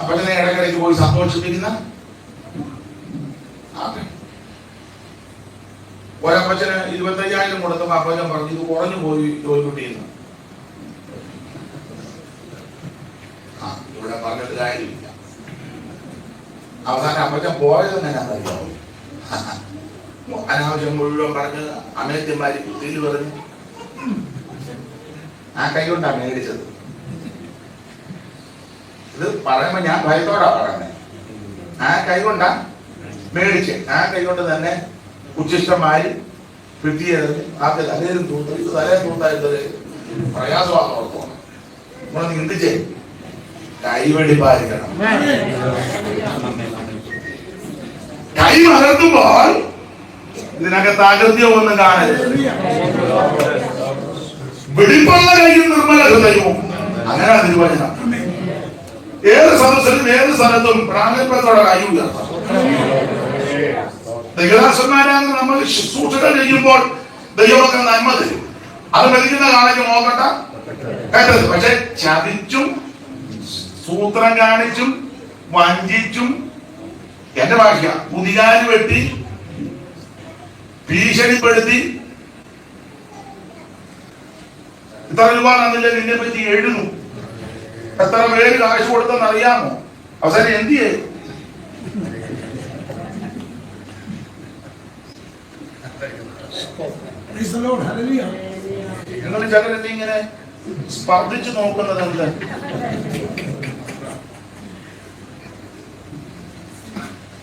അപ്പച്ചനെ ഇടയ്ക്കിടയ്ക്ക് പോയി സന്തോഷിപ്പിക്കുന്ന ഒരപ്പച്ചന് 25,000 കൊടുത്തപ്പോൾ അപ്പച്ചൻ പറഞ്ഞു ഇത് കുറഞ്ഞു പോയി ജോലിക്കുട്ടിന്ന്. ഇവിടെ പറഞ്ഞിട്ട് കാര്യമില്ല. അവസാനം അപ്പച്ചൻ പോയത് എങ്ങനെയാണെന്നറിയാവോ? അനാവശ്യം മുഴുവൻ പറഞ്ഞ് അമേത്യന്മാരി കുത്തിയിൽ പറഞ്ഞു ആ കൈ കൊണ്ടാണ് മേടിച്ചത്. ഇത് പറയുമ്പോ ഞാൻ ഭയത്തോടാ പറയുന്നത്. ആ കൈ കൊണ്ടാ മേടിച്ച് ആ കൈ കൊണ്ട് തന്നെ ഉച്ചിഷ്ടമാരി കിട്ടിയത് ആദ്യ തലേരും തൂത്ത് ഇത് തലേ തൂത്തായിരുന്നത് പ്രയാസമാണ് ഓർത്തോണം. നമ്മൾ നിന്ദിച്ചേ കൈവെടിപ്പായിരിക്കണം. കൈ മലർത്തുമ്പോൾ ഇതിനകത്ത് അകൃത്യമൊന്നും കാണരുത്. വെടിപ്പുള്ള കൈയും നിർമ്മല ഹൃദയവും. അങ്ങനെ നിർവചനം. ഏത് സദസ്സിലും ഏത് സ്ഥലത്തും പ്രാഗൽഭ്യത്തോടെ കൈ ഉയർത്താം. ദൈവദാസന്മാരാണെന്ന് നമ്മൾ ശുശ്രൂഷകൾ ചെയ്യുമ്പോൾ ദൈവമൊക്കെ നന്മ തരും. അത് മെതിക്കുന്ന കാലയ്ക്ക് നോക്കട്ടെ കേട്ടത്. പക്ഷെ ചതിച്ചും സൂത്രം കാണിച്ചും വഞ്ചിച്ചും എന്റെ ഭാഷ കുതികാല് വെട്ടി ഭീഷണിപ്പെടുത്തി ഇത്ര രൂപ തന്നില്ല നിന്നെ പറ്റി എഴുതുന്നു. എത്ര പേര് കാശ് കൊടുത്തെന്ന് അറിയാമോ? അവസാനം എന്ത് ചെയ്യും? നിങ്ങൾ ചിലരെന്ത് ഇങ്ങനെ സ്പർദ്ധിച്ചു നോക്കുന്നത് എന്ത്?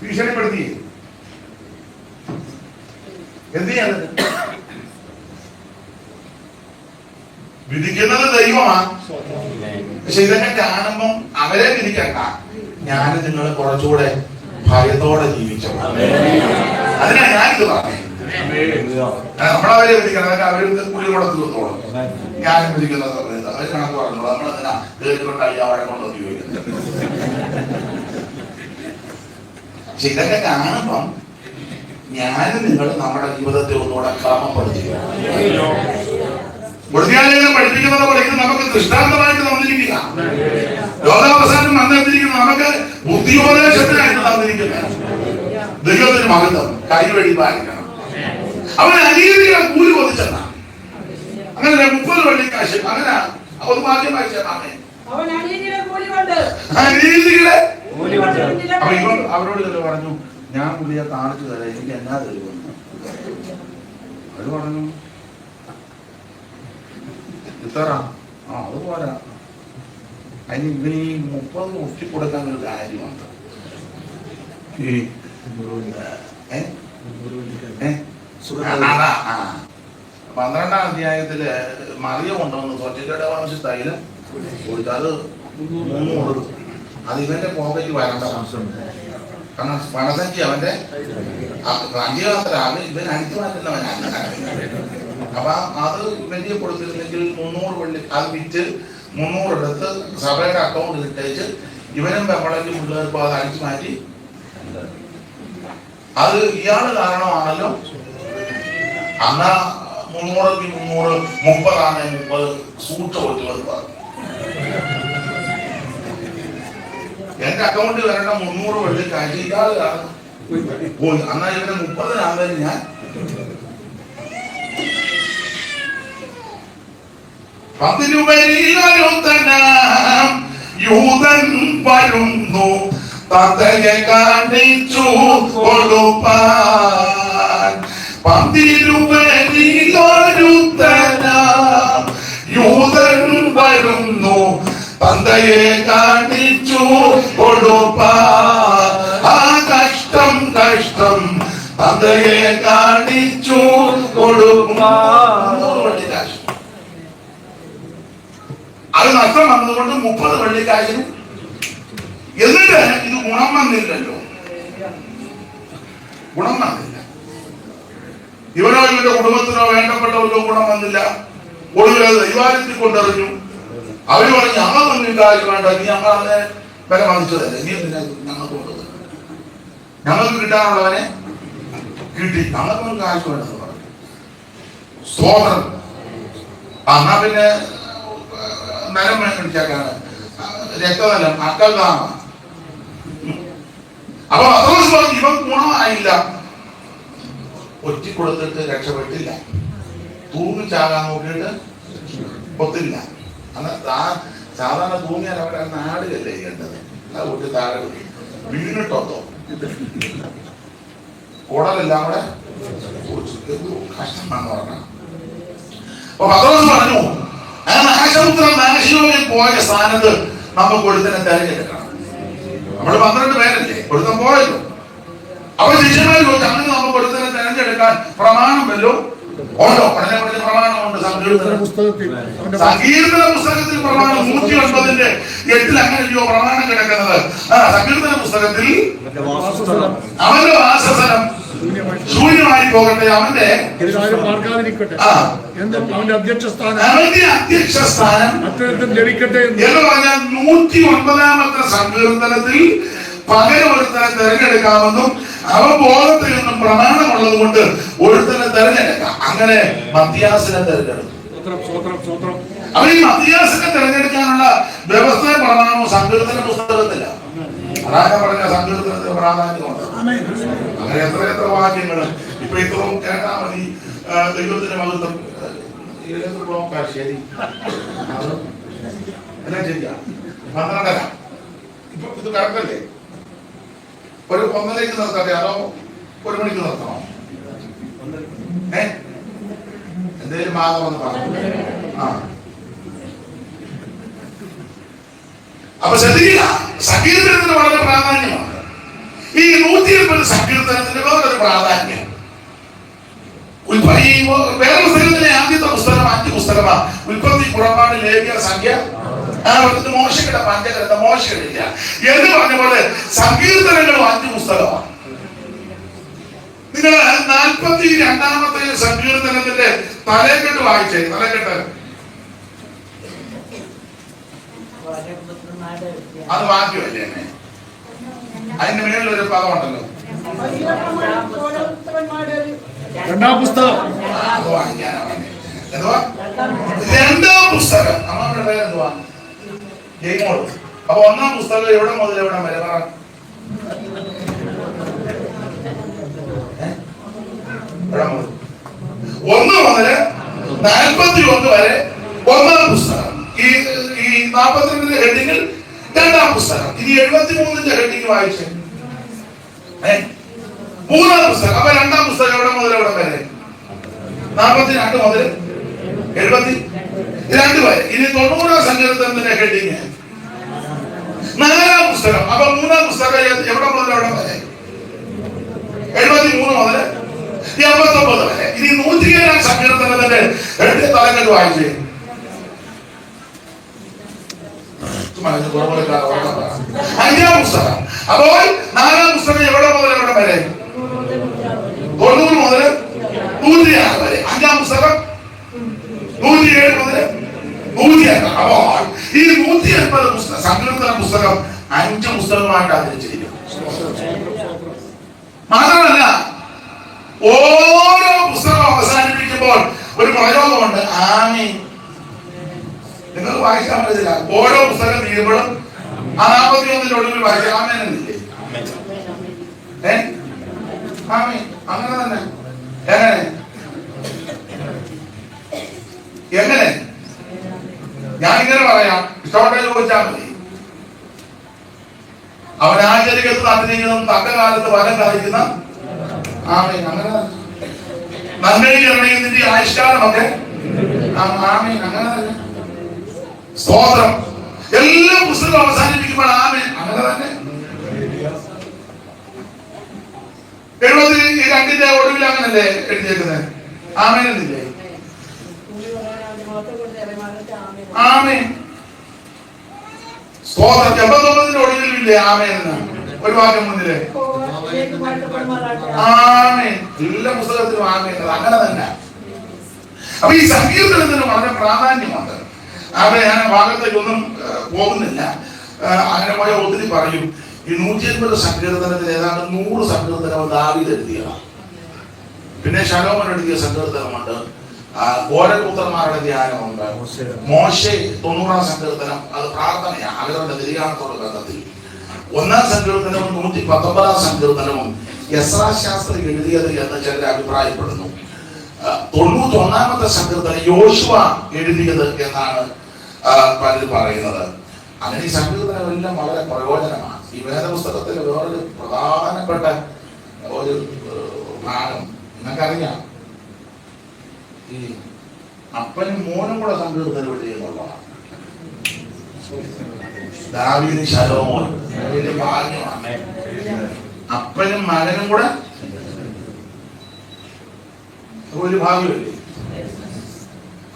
ഭീഷണിപ്പെടുത്തി എന്ത് ചെയ്യാൻ? വിധിക്കുന്നത് ദൈവമാണ്. പക്ഷെ ഇതൊക്കെ കാണുമ്പം അവരെ വിധിക്കണ്ട. ഞാൻ നിങ്ങൾ കുറച്ചുകൂടെ ഭയത്തോടെ ജീവിച്ചു. അതിനാ ഞാനിത് പറഞ്ഞത്. നമ്മളവരെ വിധിക്കണം. അതൊക്കെ അവർക്ക് കുഴി കൂടെ തീർത്തോളും. ഞാനും വിധിക്കുന്നത് അവർ കണക്ക് പറഞ്ഞോളൂ. നമ്മളെന്തിനാ കേൾക്കൊണ്ട് അയ്യാവഴെ കൊണ്ട് ഉപയോഗിക്കുന്നത്? പക്ഷെ ഇതൊക്കെ കാണുമ്പം ഞാനും നിങ്ങൾ നമ്മുടെ ജീവിതത്തെ ഒന്നുകൂടെ ക്രമപ്പെടുത്തുക. ബുദ്ധിയാലയം പഠിപ്പിക്കുന്നത് പോലെ ഇത് നമുക്ക് ദൃഷ്ടാന്തമായിട്ട് തന്നിരിക്കുക. ലോകാവസാനം വന്നെത്തിരിക്കുന്നത് നമുക്ക് ബുദ്ധിയോപദേശത്തിനായിട്ട് തന്നിരിക്കുന്നത്. ദൈവത്തിന് മഹത്വം. കൈവഴി പാലിക്കണം. അവൻ അനീതികളെ കൂലി കൊതിച്ചെന്ന അങ്ങനെ 30 വെള്ളിക്കാശ് അങ്ങനെ ഒന്ന് മാറ്റം വായിച്ചേ. അപ്പൊ ഇവൻ അവരോട് തന്നെ പറഞ്ഞു ഞാൻ പുള്ളിയെ കാണിച്ചു തരാം, എനിക്ക് എന്നാ തരുമെന്ന്. അവര് പറഞ്ഞു ഇത്ര അത് പോരാ, അതിന് ഇവന് ഈ 30 ഒറ്റി കൊടുക്കാൻ ഒരു കാര്യമുണ്ട്. ഈ 12-ാം അധ്യായത്തില് മറിയ കൊണ്ടുവന്ന് തൊറ്റിക്കയുടെ വംശത്തായാലും അത് 300. അത് ഇവന്റെ പോക്കറ്റ് വരേണ്ട വംശമുണ്ട്. കാരണം പണസംഖ്യ അവന്റെ അന്ത്യയാത്ര ഇവൻ അടിച്ചു മാറ്റുന്നവനാണ്. അപ്പൊ അത് ഇവന്റെ കൊടുത്തിരുന്നെങ്കിൽ 300 വെള്ളി അത് വിറ്റ് 300 എടുത്ത് സഭയുടെ അക്കൗണ്ട് ഇട്ടേച്ച് ഇവനും വെപ്പളയ്ക്ക് പിള്ളേർക്കും അത് അടിച്ചു മാറ്റി. അത് ഇയാള് കാരണമാണല്ലോ. അന്ന് 300ക്ക് 300 30 30 സൂട്ട് കൊടുത്തു പറഞ്ഞു. എന്റെ അക്കൗണ്ടിൽ വരേണ്ട 300 വെള്ളിക്കാശ് ഇയാള് കാരണം പോയി. എന്നാൽ ഇവരെ 30 ഞാൻ 10 രൂപയിലൊരുത്തനാം യൂതൻ വരുന്നു തത്തയെ കാണിച്ചു കൊടുപ്പാൻ. 10 രൂപയിലൊരുത്തനാം യൂതൻ വരുന്നു തന്തയെ കാണിച്ചു കൊടുപ്പാൻ. ആ കഷ്ടം കഷ്ടം തന്തയെ കാണിച്ചു കൊടുപ്പാൻ. അത് നഷ്ടം വന്നതുകൊണ്ട് 30 വെള്ളിക്കാശിന്. എന്നിട്ട് ഇത് ഗുണം വന്നില്ലല്ലോ, ഗുണം വന്നില്ല. ഇവനോ ഇവന്റെ കുടുംബത്തിനോ വേണ്ടപ്പെട്ടവരോ ഗുണം വന്നില്ല. ഒടുവിൽ അത് ദൈവാലയത്തിൽ കൊണ്ടെറിഞ്ഞു. അവര് പറഞ്ഞു ഞങ്ങളൊന്നും കാര്യം വേണ്ട, നീ ഞങ്ങൾ അതിനെ വില മതിച്ചതല്ലേ, നീ എന്തിനാ ഞങ്ങൾക്ക് കൊണ്ടത്, ഞങ്ങൾക്ക് കിട്ടാനുള്ളവനെ കിട്ടി, ഞങ്ങൾക്കൊന്നും കാശ് വേണ്ടെന്ന് പറഞ്ഞു. സ്തോത്രം. എന്നാ പിന്നെ നരം മേടിച്ചേക്കാണ്, രക്തനലം അക്കൽദാന. അപ്പൊ പത്രോസ് പറഞ്ഞു ഇവൻ ഗുണമായില്ല, ഒറ്റിക്കൊടുത്തിട്ട് രക്ഷപ്പെട്ടില്ല, തൂങ്ങിച്ചാകാൻ നോക്കിയിട്ട് ഒത്തില്ല. അന്ന് സാധാരണ തൂങ്ങിയാൽ അവിടെ നാടുകല്ലേ കണ്ടത്, അത് ഒട്ടി താഴെ വീണിട്ടോ കുടലെല്ലാം കൂടെ കഷ്ടമാണെന്ന് പറഞ്ഞ. അപ്പൊ പത്രോസ് പറഞ്ഞു ആ നാശപുത്രം നാശയോഗ്യം പോയ സ്ഥാനത്ത് നമുക്ക് ഒരുത്തനെ തെരഞ്ഞെടുക്കണം. നമ്മള് 12 പേരല്ലേ, ഒരുത്തൻ പോയല്ലോ. അപ്പൊ ശിഷ്യന്മാർ ചോദിച്ചു അങ്ങനെ നമുക്ക് ഒരുത്തനെ തെരഞ്ഞെടുക്കാൻ പ്രമാണം വല്ലോ ഉണ്ടോ? ഉടനെ പറഞ്ഞ പ്രമാണമുണ്ട്. സങ്കീർത്തന പുസ്തകത്തിൽ പ്രമാണം 109:8 അങ്ങനെയോ പ്രമാണം കിടക്കുന്നത്. സങ്കീർത്തന പുസ്തകത്തിൽ അവന്റെ വാസസ്ഥലം ശൂന്യമായി പോകട്ടെ, അവന്റെ അധ്യക്ഷസ്ഥാനം ലഭിക്കട്ടെ എന്ന് പറഞ്ഞാൽ 109-ാമത്തെ സങ്കീർത്തനത്തിൽ പകരം ഒരുത്തനെ തെരഞ്ഞെടുക്കാമെന്നും അവൻ ബോധത്തിൽ നിന്നും പ്രമാണമുള്ളത് കൊണ്ട് ഒരുത്തനെ തെരഞ്ഞെടുക്കാം. അങ്ങനെ മത്തിയാസിനെ തെരഞ്ഞെടുത്തു. അവൻ ഈ മത്തിയാസിനെ തെരഞ്ഞെടുക്കാനുള്ള വ്യവസ്ഥ പ്രമാണവും സങ്കീർത്തന പുസ്തകത്തില്ല. അതാണ് പറഞ്ഞ സങ്കീർത്തനത്തിന് പ്രാധാന്യമുണ്ട്. അങ്ങനെ എത്ര വാക്യങ്ങൾ ഇപ്പൊ ഇത്രയും കേട്ടാ മതി. ദൈവത്തിന്റെ മഹത്വം ശരി എല്ലാം ശരിയാ. 12:30 ഇപ്പൊ ഇത് കറക്റ്റല്ലേ? ഒരു 1:30-ക്ക് നിർത്തട്ടെ അതോ 1 മണിക്ക് നിർത്തണോ? എന്തേലും മാതമെന്ന് പറഞ്ഞു. അപ്പൊ ശ്രദ്ധിക്കുക, സങ്കീർത്തനത്തിന് വളരെ പ്രാധാന്യമാണ്. ഈ 180 സങ്കീർത്തനത്തിന് വേറൊരു പ്രാധാന്യം. വേറെ പുസ്തകത്തിലെ ആദ്യത്തെ പുസ്തകം 5 പുസ്തകമാണ്. ഉൽപ്പത്തി, പുറപ്പാട്, ലേവ്യ, സംഖ്യ, മോശയുടെ പഞ്ചഗ്രന്ഥ മോശയില്ല എന്ന് പറഞ്ഞ പോലെ സങ്കീർത്തനങ്ങളും 5 പുസ്തകമാണ്. നിങ്ങൾ 42-ാമത്തെ സങ്കീർത്തനത്തിന്റെ തലക്കെട്ട് വായിച്ചേ. തലക്കെട്ട് അത് വാക്യമല്ലേ? അതിന്റെ മേളിലൊരു പദമുണ്ടല്ലോ, 2-ാം പുസ്തകം. 2-ാം പുസ്തകം. അമ്മയുടെ പേരെന്തുവാ? ജയ്മോൾ. അപ്പൊ 1-ാം പുസ്തകം എവിടെ മുതൽ എവിടെ വരെ? 1 മുതൽ 41 വരെ 1-ാം പുസ്തകം. ഈ 42 ഹെഡിങ്ങിൽ 2-ാം പുസ്തകം. ഇനി 73-ന്റെ ഹെഡിങ് വായിച്ചേ. 3-ാം പുസ്തകം. അപ്പൊ 2-ാം പുസ്തകം എവിടെ മുതൽ എവിടെ വരെ? 42 മുതൽ 72 വരെ. ഇനി 90-ാം സങ്കീർത്തനത്തിന്റെ ഹെഡിങ് 4-ാം പുസ്തകം. അപ്പൊ 3-ാം പുസ്തകം എവിടെ മുതൽ എവിടെ വരെ? 73 മുതൽ 89 വരെ. ഇനി 107-ാം സങ്കീർത്തനത്തിന്റെ തലക്കെട്ട് വായിച്ചേ. 5-ാം പുസ്തകം. അപ്പോൾ 4-ാം പുസ്തകം എവിടെ മുതൽ എവിടെ വരെ? 90 മുതൽ 106 വരെ. 5-ാം പുസ്തകം 107 മുതൽ 106. അപ്പോൾ ഈ 180 പുസ്തകം സങ്കീർത്തന പുസ്തകം 5 പുസ്തകമായിട്ടാണ് തിരിച്ചിരിക്കുന്നത്. മാത്രമല്ല ഓരോ പുസ്തകം അവസാനിപ്പിക്കുമ്പോൾ ഒരു പ്രയോഗമുണ്ട്, ആമീൻ. നിങ്ങൾ വായിക്കാൻ പറ്റില്ല. ഓരോ പുസ്തകം തീരുമ്പോഴും 41-ന്റെ ഒടുവിൽ വായിച്ച ആമേൻ എന്നില്ലേ? ആമീൻ. അങ്ങനെ തന്നെ. എങ്ങനെ? ഞാനിങ്ങനെ പറയാം, ഇഷ്ടപ്പെട്ട ചോദിച്ചാൽ മതി. അവൻ ആചരികത്ത് നന്ദിക്കുന്നതും തക്ക കാലത്ത് വരം കാണിക്കുന്ന ആമീൻ. അങ്ങനെ നന്മയിൽ ഇറങ്ങിയതിന്റെ ആവിഷ്കാരമൊക്കെ ആമീൻ. അങ്ങനെ തന്നെ. സ്തോത്രം. എല്ലാ പുസ്തകവും അവസാനിപ്പിക്കുമ്പോൾ ആമേൻ. അങ്ങനെ തന്നെ. 72-ന്റെ ഒടുവിൽ അങ്ങനല്ലേ എഴുതിയേക്കുന്നത്? ആമേൻ എന്നില്ലേ? ആമേൻ. സ്തോത്രം. 89-ന്റെ ഒടുവിലില്ലേ ആമേൻ എന്ന്? ഒരു വാക്യം മുന്നിലെ ആമേൻ. എല്ലാ പുസ്തകത്തിലും ആമേൻ. അങ്ങനെ തന്നെ. അപ്പൊ ഈ സങ്കീർത്തനത്തിന് വളരെ പ്രാധാന്യമുണ്ട്. അവിടെ ഞാൻ ഭാഗത്തേക്കൊന്നും പോകുന്നില്ല. അങ്ങനെ പോയ ഒത്തിരി പറയും. ഈ 150 സങ്കീർത്തനത്തിൽ ഏതാണ്ട് 100 സങ്കീർത്തനം ദാവീദ് എഴുതിയതാണ്. പിന്നെ ശലോമോൻ എഴുതിയ സങ്കീർത്തനമുണ്ട്, കോരപുത്രന്മാരുടെ ധ്യാനമുണ്ട്, മോശെ 90 സങ്കീർത്തനം അത് പ്രാർത്ഥനയാണ് അവരുടെ നിര്യാണത്തോട് ബന്ധത്തിൽ. 1 സങ്കീർത്തനവും 119 സങ്കീർത്തനവും എസ്രാ ശാസ്ത്രി എഴുതിയത് എന്ന് ചിലർ അഭിപ്രായപ്പെടുന്നു. 91 സങ്കീർത്തനം യോശുവ എഴുതിയത് എന്നാണ് പലരും പറയുന്നത്. അങ്ങനെ ഈ സങ്കീർത്തനമെല്ലാം വളരെ പ്രയോജനമാണ്. ഈ വേദപുസ്തകത്തിലെ വേറൊരു പ്രധാനപ്പെട്ട ഒരു ഭാഗം നിങ്ങൾക്കറിയാം, ഈ അപ്പനും മോനും കൂടെ സങ്കീർത്തനം എഴുതിയെന്നുള്ളതാണ്. ദാവീദ് ശലോമോൻ വലിയ ഭാഗ്യമാണ്. അപ്പനും മകനും കൂടെ ഒരു ഭാഗ്യമല്ലേ.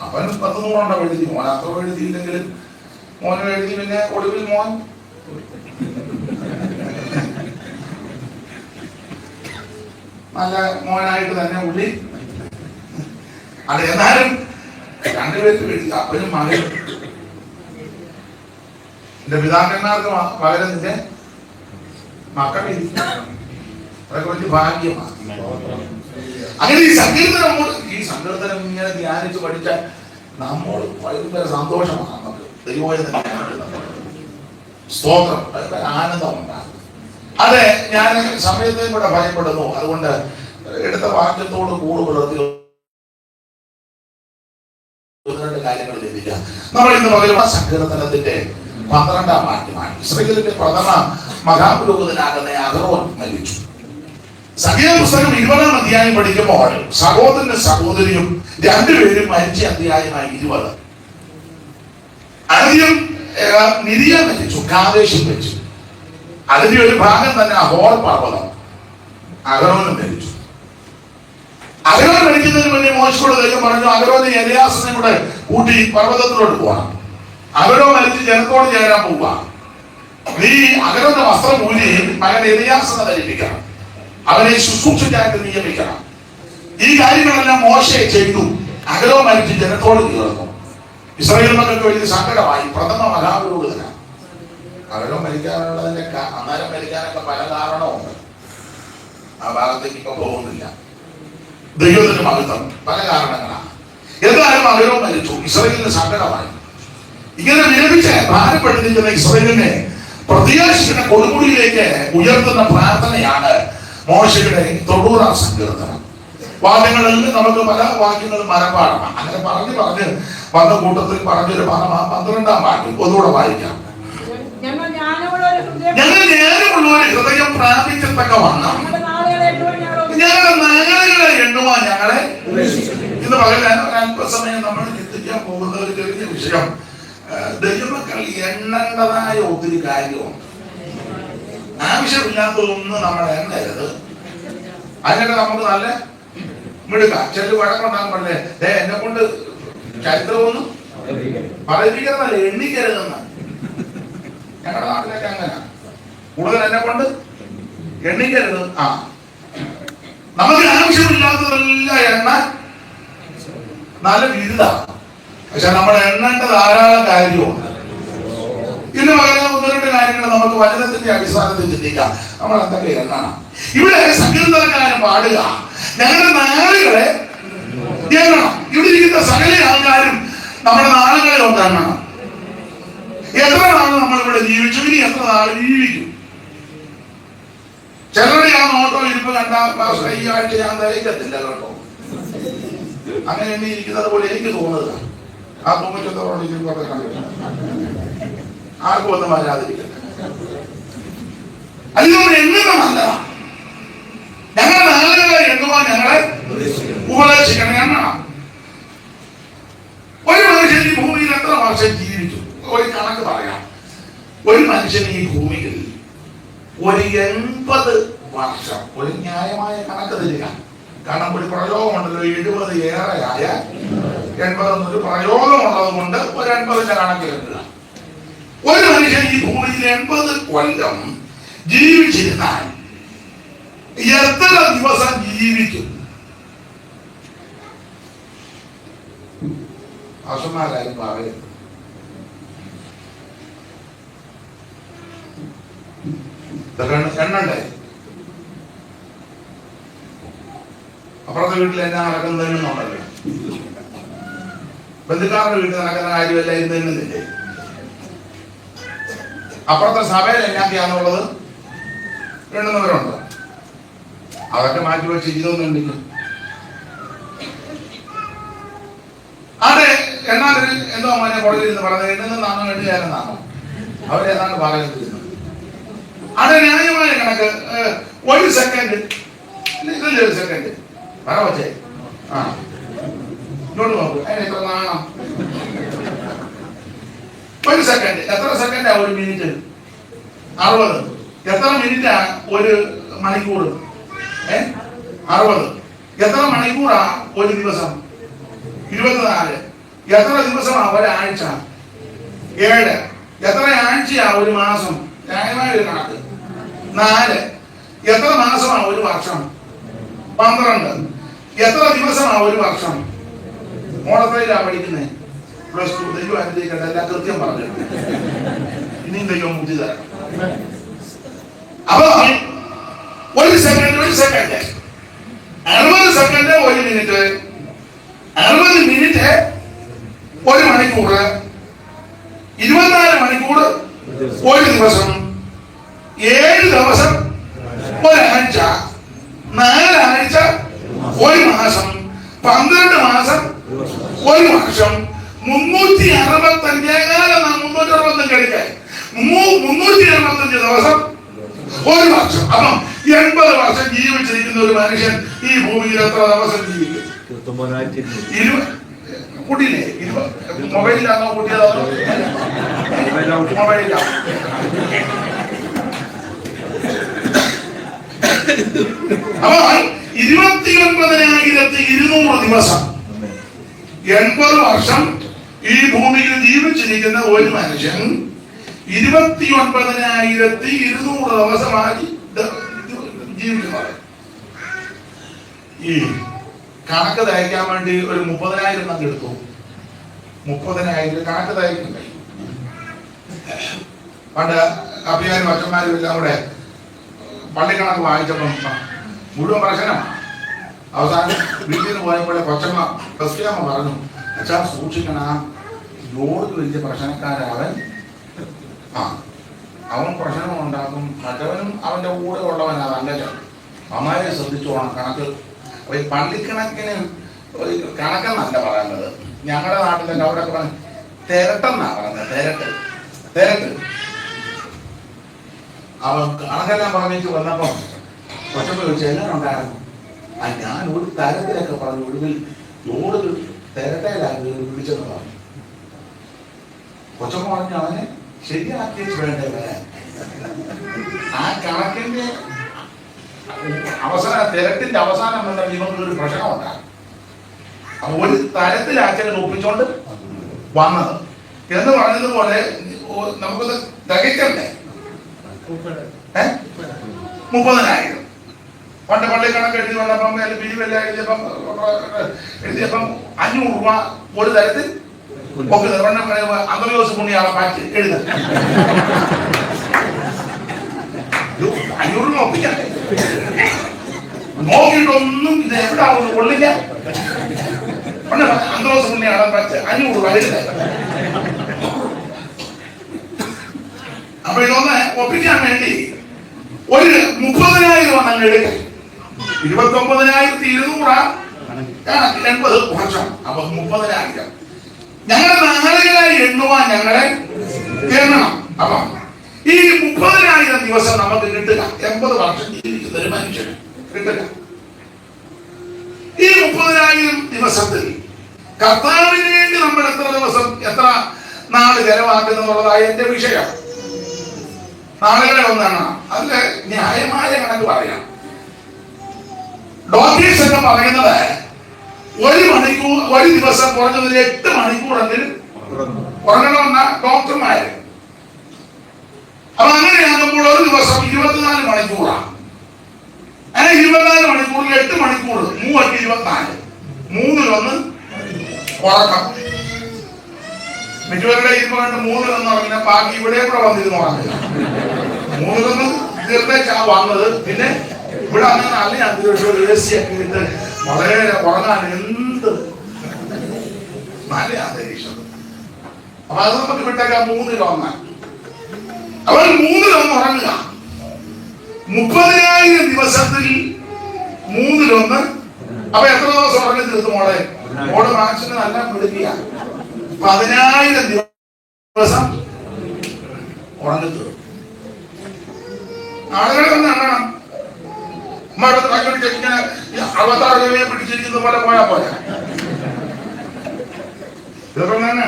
അവൻ 10-100 എഴുതി, മോൻ അത്ര എഴുതിയില്ലെങ്കിലും മോനും എഴുതി. പിന്നെ ഒടുവിൽ മോൻ നല്ല മോനായിട്ട് തന്നെ ഉള്ളി. അത് എന്നാലും രണ്ടുപേർക്കും എഴുതി, അപ്പനും മകനും. എന്റെ പിതാക്കന്മാർക്ക് പകരം നിന്റെ മക്കളില്ല. അതൊക്കെ വലിയ ഭാഗ്യമാണ്. അങ്ങനെ ഈ സങ്കീർത്തനം ഇങ്ങനെ ധ്യാനിച്ച് പഠിച്ചാൽ നമ്മൾ ഭയങ്കര സന്തോഷമാണ്. നമുക്ക് ദൈവവചനം സ്തോത്രം, ആനന്ദമുണ്ടാകും. അതെ, ഞാൻ സമയത്തെയും കൂടെ ഭയപ്പെടുന്നു. അതുകൊണ്ട് എടുത്ത വാക്യത്തോട് കൂടുതൽ കാര്യങ്ങൾ ലഭിക്കാം. നമ്മൾ ഇന്ന് പകരം സങ്കീർത്തനത്തിന്റെ 12-ാം വാക്യമാണ്. ഇസ്രായേലിന്റെ പ്രഥമ മഹാപുരോഹിതനാകുന്ന അഹരോൻ മരിച്ചു. സംഖ്യാ പുസ്തകം 20-ാം അധ്യായം പഠിക്കുമ്പോൾ സഹോദരനും സഹോദരിയും രണ്ടുപേരും മരിച്ച അധ്യായമായി 20. ആദ്യം മിരിയ മരിച്ചു, കാദേശിൽ വെച്ചു. അതിന്റെ ഒരു ഭാഗം തന്നെ അഹോർ പർവ്വതം. അഹരോനും മരിച്ചു. അഹരോൻ മരിക്കുന്നതിന് മുന്നേ മോശയോട് ദൈവം പറഞ്ഞു, അഹരോനെ എലിയാസിനെ കൂടെ കൂട്ടി പർവ്വതത്തിലോട്ട് പോകണം. അഹരോൻ മരിച്ച് ജനത്തോട് ചേരാൻ പോവുക. നീ അഹരോന്റെ വസ്ത്രം ഊരി മകൻ എലിയാസിനെ ധരിപ്പിക്കണം, അവനെ ശുശ്രൂഷയ്ക്കായിട്ട് നിയമിക്കണം. ഈ കാര്യങ്ങളെല്ലാം മോശെ ചെയ്തു. അഹരോൻ മരിച്ച് ജനത്തോട് ചേർന്നു. ഇസ്രായേൽ മക്കൾക്ക് വലിയ സങ്കടമായി. പ്രഥമ മഹാപുരോഹിതനാണ്. അഹരോൻ മരിക്കാനുള്ളതിന്റെ അന്നേരം മരിക്കാനൊക്കെ പല കാരണമുണ്ട്. ആ ഭാഗത്തേക്ക് ഇപ്പൊ പോകുന്നില്ല. ദൈവത്തിന്റെ മഹത്വം പല കാരണങ്ങളാണ്. എന്തായാലും അഹരോൻ മരിച്ചു. ഇസ്രായേലിന് സങ്കടമായി. ഇങ്ങനെ വിരമിച്ച് ഭാരപ്പെട്ടിരിക്കുന്ന ഇസ്രായേലിനെ പ്രത്യാശിക്കുന്ന കൊടുമുടിയിലേക്ക് ഉയർത്തുന്ന പ്രാർത്ഥനയാണ് മോശയുടെ 90-ാം സങ്കീർത്തനം. വാക്യങ്ങളിൽ നമുക്ക് പല വാക്യങ്ങളും മനപ്പാടമാണ്. അങ്ങനെ പറഞ്ഞ് വന്ന കൂട്ടത്തിൽ പറഞ്ഞൊരു പദമാണ് 12-ാം വാക്യം. ഒന്നുകൂടെ വായിക്കാം. ഞങ്ങൾ ജ്ഞാനമുള്ള ഒരു ഹൃദയം പ്രാപിക്കത്തക്കവണ്ണം ഞങ്ങളുടെ നാളുകളെ എണ്ണുവാൻ ഞങ്ങളെ. ഇന്ന് പകൽ അല്പസമയം നമ്മൾ ചിന്തിക്കാൻ പോകുന്ന ഒരു ചെറിയ വിഷയം, ദൈവമക്കൾ എണ്ണേണ്ടതായ ഒത്തിരി കാര്യമുണ്ട്. ആവശ്യമില്ലാത്തതൊന്നും നമ്മൾ എണ്ണരുത്. അതിനൊക്കെ നമുക്ക് നല്ല മിടുക്കാം. ചെറിയ വഴക്കുണ്ടാകാൻ പറഞ്ഞേ, എന്നെ കൊണ്ട് ചരിത്രമൊന്നും പറയിപ്പിക്കുന്നതല്ല, എണ്ണിക്കരുതെന്ന്. ഞങ്ങളുടെ നാട്ടിലൊക്കെ അങ്ങനെ കൂടുതൽ എന്നെ കൊണ്ട് എണ്ണിക്കരുത്. നമുക്ക് ആവശ്യമില്ലാത്തതെല്ലാം എണ്ണ നല്ല വിരുദാണ്. പക്ഷെ നമ്മൾ എണ്ണേണ്ട ധാരാളം കാര്യമുണ്ട്. ഇതിന് പകരം 1-2 കാര്യങ്ങൾ നമുക്ക് വചനത്തിന്റെ അടിസ്ഥാനത്തിൽ ചിന്തിക്കാം. നമ്മൾ എന്തൊക്കെ എണ്ണണം? ഇവിടെ സങ്കീർത്തനക്കാരൻ പാടുക, ഞങ്ങളുടെ നാളുകളെ എണ്ണണം. ഇവിടെ ഇരിക്കുന്ന സകല ആൾക്കാരും നമ്മുടെ നാളുകളെ ഒന്ന് എണ്ണണം. എത്ര നാൾ നമ്മളിവിടെ ജീവിച്ചു, ഇനി എത്ര നാൾ ജീവിക്കും? ചിലരുടെ ആ നോട്ടോ ഇരിപ്പ് കണ്ടാൽ ഈ ആഴ്ച ഞാൻ ദഹിക്കത്തില്ല കേട്ടോ. അങ്ങനെ എന്നെ ഇരിക്കുന്നത് പോലെ എനിക്ക് തോന്നുന്നത്. ആ തോന്നിച്ചതോടെ ഇരിപ്പൊക്കെ കണ്ടിട്ടുണ്ട്. ആർക്കും ഒന്നും വരാതിരിക്കട്ടെ. അതുകൊണ്ട് എണ്ണുക നല്ലതാണ്. ഞങ്ങളുടെ നാളുകളെ എണ്ണുവാൻ ഞങ്ങളെ ഉപദേശിക്കണം, എണ്ണണം. ഒരു മനുഷ്യൻ ഈ ഭൂമിയിൽ എത്ര വർഷം ജീവിച്ചു? ഒരു കണക്ക് പറയാം. ഒരു മനുഷ്യൻ ഈ ഭൂമിയിൽ ഒരു 80 വർഷം, ഒരു ന്യായമായ കണക്ക് തരിക. കാരണം ഒരു പ്രയോഗമുണ്ടല്ലോ, 70 ഏറെയായ 80 എന്നൊരു പ്രയോഗമുള്ളത് കൊണ്ട് ഒരു 80ന്റെ കണക്ക് എഴുതുക. ഒരു മനുഷ്യൻ ഈ ഭൂമിയിൽ 80 കൊല്ലം ജീവിച്ചിരുന്നാൽ എത്ര ദിവസം ജീവിക്കും? അസുമാരായാലും പറയും. എണ്ണണ്ടേ? അപ്പുറത്തെ വീട്ടിൽ എന്നാ നടക്കുന്നതെന്നുണ്ടല്ലോ, ബന്ധുക്കാരുടെ വീട്ടിൽ നടക്കുന്ന കാര്യമല്ല ഇരുന്നില്ലേ? അപ്പുറത്തെ സഭയിൽ എന്നാക്കിയാന്നുള്ളത് എണ്ണുന്നവരുണ്ട്. അതൊക്കെ മാറ്റി വെച്ച് ഇതൊന്നും ഉണ്ടെങ്കിൽ അതെ എന്നാലും എന്തോ മോനെ കോടതിയിൽ നിന്ന് പറഞ്ഞത് എണ്ണുന്നതാണോ എണ്ണുകാരെന്നാണോ അവരേതാണ്ട് പറയുന്നത്. അത് ന്യായമായ കണക്ക്. ഒരു സെക്കൻഡ് ഇതിന്റെ ഒരു സെക്കൻഡ് പറ വച്ചേ. ആ ഇങ്ങോട്ട് നോക്കൂ, അതിന് എത്ര നാണം. ഒരു സെക്കൻഡ് എത്ര സെക്കൻഡാ ഒരു മിനിറ്റ്? 60. എത്ര മിനിറ്റാ ഒരു മണിക്കൂർ? 60. എത്ര മണിക്കൂറാ ഒരു ദിവസം? 24. എത്ര ദിവസമാ ഒരാഴ്ച? 7. എത്ര ആഴ്ചയാ ഒരു മാസം? ന്യായമായ ഒരു കണക്ക്. 4. എത്ര മാസമാ ഒരു വർഷം? 12. എത്ര ദിവസമാ ഒരു വർഷം? മോളത്തിലാ പഠിക്കുന്നേ, +2. ദൈവം അനുഗ്രഹിക്കട്ടെ, എല്ലാം കൃത്യം പറഞ്ഞു. ഇനിയും ദൈവം ബുദ്ധി തരാം. അപ്പൊ ഒരു സെക്കൻഡ് 60 സെക്കൻഡ് ഒരു മിനിറ്റ്, 60 മിനിറ്റ് ഒരു മണിക്കൂർ, 24 മണിക്കൂർ ഒരു ദിവസം, 7 ദിവസം ഒരാഴ്ച, 4 ആഴ്ച ഒരു മാസം, 12 മാസം ഒരു വർഷം, 365 കഴിക്കാൻ 365 ദിവസം ഒരു വർഷം. അപ്പം 80 വർഷം ജീവിച്ചിരിക്കുന്ന ഒരു മനുഷ്യൻ ഈ ഭൂമിയിൽ എത്ര ദിവസം ജീവിക്കും? കൂട്ടിയില്ലേ? മൊബൈലിലാണോ കൂട്ടിയതാണോ? മൊബൈലിലാണ്. അപ്പൊ 29,200 ദിവസം, 80 വർഷം ഈ ഭൂമിയിൽ ജീവിച്ചിരിക്കുന്ന ഒരു മനുഷ്യൻ 29,200 ദിവസമായി ജീവിക്കുന്നത്. ഈ കണക്ക് തയ്ക്കാൻ വേണ്ടി ഒരു 30,000 നമുക്ക് എടുത്തു. 30,000 കണക്ക് തയ്ക്കണ്ടേ? പണ്ട് അഭിയാനും അച്ഛന്മാരും എല്ലാം കൂടെ പള്ളിക്കണക്ക് വാങ്ങിച്ചപ്പം മുഴുവൻ പ്രശ്നമാണ്. അവസാനം വീട്ടിൽ നിന്ന് പോയപ്പോഴേ കൊച്ചമ്മ ക്രിസ്ത്യാമ്മ പറഞ്ഞു, അച്ഛാ സൂക്ഷിക്കണം, ലോഡ് വലിയ പ്രശ്നക്കാരവൻ. അവൻ പ്രശ്നം ഉണ്ടാക്കും, മറ്റവനും അവന്റെ കൂടെ ഉള്ളവനാ നല്ലത്. അമ്മാരെ ശ്രദ്ധിച്ചോണം കണക്ക്. അപ്പൊ ഈ പള്ളിക്കണക്കിന് കണക്കെന്നല്ല പറയുന്നത്. ഞങ്ങളുടെ നാട്ടിലൊക്കെ അവിടെയൊക്കെ പറഞ്ഞു തിരട്ടെന്നാ പറയുന്നത്. തിരട്ട്. അവൻ കണക്കെല്ലാം പറഞ്ഞിട്ട് വന്നപ്പോ കൊച്ചമ്മ ചോദിച്ചു എല്ലാം ഉണ്ടായിരുന്നു. ഞാൻ ഒരു തരത്തിലൊക്കെ പറഞ്ഞു, ഒടുവിൽ ലോഡ് തിരട്ടയിലാക്കി പിടിച്ചെന്ന് പറഞ്ഞു. കൊച്ചമ്മ പറഞ്ഞു അവനെ ശരിയാക്കി വേണ്ടേ വരാൻ. ആ കണക്കിന്റെ തിരക്കിന്റെ അവസാനം വന്ന ഇവർക്ക് പ്രശ്നം ഉണ്ടാകും. അപ്പൊ ഒരു തരത്തിലാക്കിയത് ഒപ്പിച്ചോണ്ട് വന്നത് എന്ന് പറഞ്ഞതുപോലെ നമുക്കത് തികയ്ക്കണ്ടേ? 30,000 പണ്ട് പള്ളിക്കണക്ക് എഴുതി വന്നപ്പം പിരിവെല്ലാം എഴുതിയപ്പം 500 രൂപ ഒരു തരത്തിൽ അന്തർദിവസം പുണ്യാളെ പാറ്റ് എഴുത 500 രൂപ ഒപ്പിക്കണ്ടേ? നോക്കിയിട്ടൊന്നും ഇത് എവിടെ കൊള്ളില്ല. അന്തർദിവസം പുണ്യാളെ പാറ്റ് 500 രൂപ എഴുത. അപ്പൊ ഇതൊന്ന് ഒപ്പിക്കാൻ വേണ്ടി ഒരു 30,000 അങ്ങ് എടുക്കാം. 29,200 80 വർഷം. അപ്പൊ 30,000 ഞങ്ങളെ നാളുകളായി എണ്ണുവാൻ ഞങ്ങളെ എണ്ണണം. അപ്പൊ ഈ 30,000 ദിവസം നമുക്ക് കിട്ടുക. 80 വർഷം ജീവിക്കുന്ന ഒരു മനുഷ്യന് കിട്ടുക. ഈ 30,000 ദിവസത്തിൽ കർത്താവിന് വേണ്ടി നമ്മൾ എത്ര ദിവസം എത്ര നാള് ചെലവാക്കുന്നുള്ളതായ എന്റെ വിഷയം. നാളുകളെ ഒന്നാണ്. അതില് ന്യായമായ കണക്ക് പറയാം. ഡോക്ടേഴ്സ് ഒക്കെ പറയുന്നത് ഒരു മണിക്കൂർ ഒരു ദിവസം കുറഞ്ഞത് 8 മണിക്കൂറെങ്കിലും ഉറങ്ങണമെന്ന ഡോക്ടർമാര്. അപ്പൊ അങ്ങനെയാകുമ്പോൾ ഒരു ദിവസം 24 മണിക്കൂറാണ്. അങ്ങനെ 24 മണിക്കൂറിൽ 8 മണിക്കൂർ 3 × 24, 3-1 ഉറക്കം. മിക്കവരുടെ ഇരുമ്പ് കണ്ട് 3 എന്ന് പറഞ്ഞാൽ ബാക്കി ഇവിടെ കൂടെ വന്നിരുന്നു പറഞ്ഞില്ല. 3 തീർന്നേച്ചാ വന്നത്. പിന്നെ ഇവിടെ അങ്ങനെ അല്ലെങ്കിൽ അന്തരീക്ഷം ഏസിയൊക്കെ ഇട്ട് വളരെ ഉറങ്ങാൻ എന്ത് നല്ല അന്തരീക്ഷം. അപ്പൊ അത് നമുക്ക് വിട്ടേക്കാം. 3 ഉറങ്ങാൻ അവർ 3 ഉറങ്ങുക. 30,000 ദിവസത്തിൽ 3 അപ്പൊ എത്ര ദിവസം ഉറങ്ങി തീർന്നു മോളെ? മോള് മാക്സിന് നല്ല പിടിക്കുക. 10,000 ദിവസം ഉറങ്ങി തീർന്നു. ആളുകളെ ഒന്ന് എണ്ണണം. അമ്മയുടെ ഇങ്ങനെ 66 രൂപയെ പിടിച്ചിരിക്കുന്ന പോലെ പോയാ പോലെ ഇതൊക്കെ തന്നെ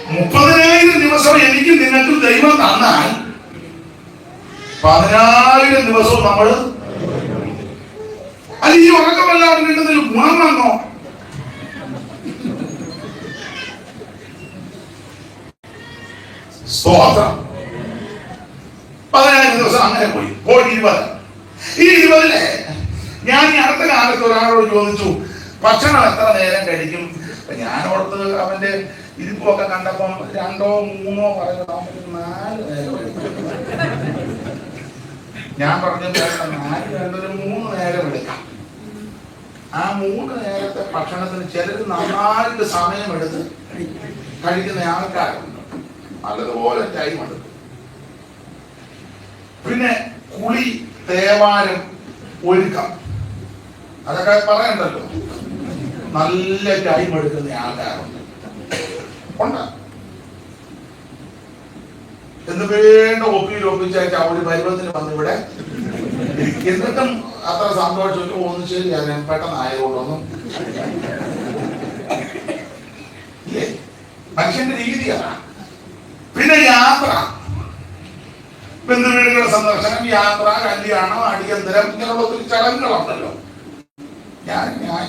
30,000 ദിവസം എനിക്ക് നിങ്ങൾക്ക് ദൈവം തന്നാൽ 10,000 ദിവസവും നമ്മള് അത് ഈ ഉറക്കമല്ലാതെ കിട്ടുന്നൊരു ഗുണം വന്നോ? സ്തോത്രം. 10,000 ദിവസം അങ്ങനെ പോയി 20. ഈ 20 ഞാൻ ഈ അടുത്ത കാലത്ത് ഒരാളോട് ചോദിച്ചു ഭക്ഷണം എത്ര നേരം കഴിക്കും. ഞാൻ ഓർത്ത് അവന്റെ ഇരിപ്പൊക്കെ കണ്ടപ്പം 2 3 പറയുന്നത് 4 നേരം കഴിക്കും. ഞാൻ പറഞ്ഞു 4 2 3 നേരം എടുക്കാം. ആ 3 നേരത്തെ ഭക്ഷണത്തിന് ചിലർ നന്നായിട്ട് സമയമെടുത്ത് കഴിക്കുന്ന ആൾക്കാരുണ്ട്. നല്ലതുപോലെ ടൈം എടുക്കും. പിന്നെ കുളി, തേവാരം, ഒരുക്കം അതൊക്കെ പറയണ്ടല്ലോ. നല്ല ടൈം എടുക്കുന്ന ആൾക്കാരുണ്ട്. ഉണ്ട്. എന്ന് വേണ്ട ഒപ്പിച്ചയച്ചാൽ ഒരു പരുവത്തിന് വന്ന് ഇവിടെ എന്നിട്ടും അത്ര സന്തോഷം ഒന്ന് ശരിയാണ് പെട്ടെന്ന് ആയതുകൊണ്ടൊന്നും ഇല്ലേ? മനുഷ്യന്റെ രീതിയാണ്. പിന്നെ യാത്ര, ബന്ധുവീടുകളുടെ സന്ദർശനം, യാത്ര, കല്യാണം, അടിയന്തരം ഇങ്ങനെയുള്ള ഒത്തിരി ചടങ്ങുകളുണ്ടല്ലോ. ഞാൻ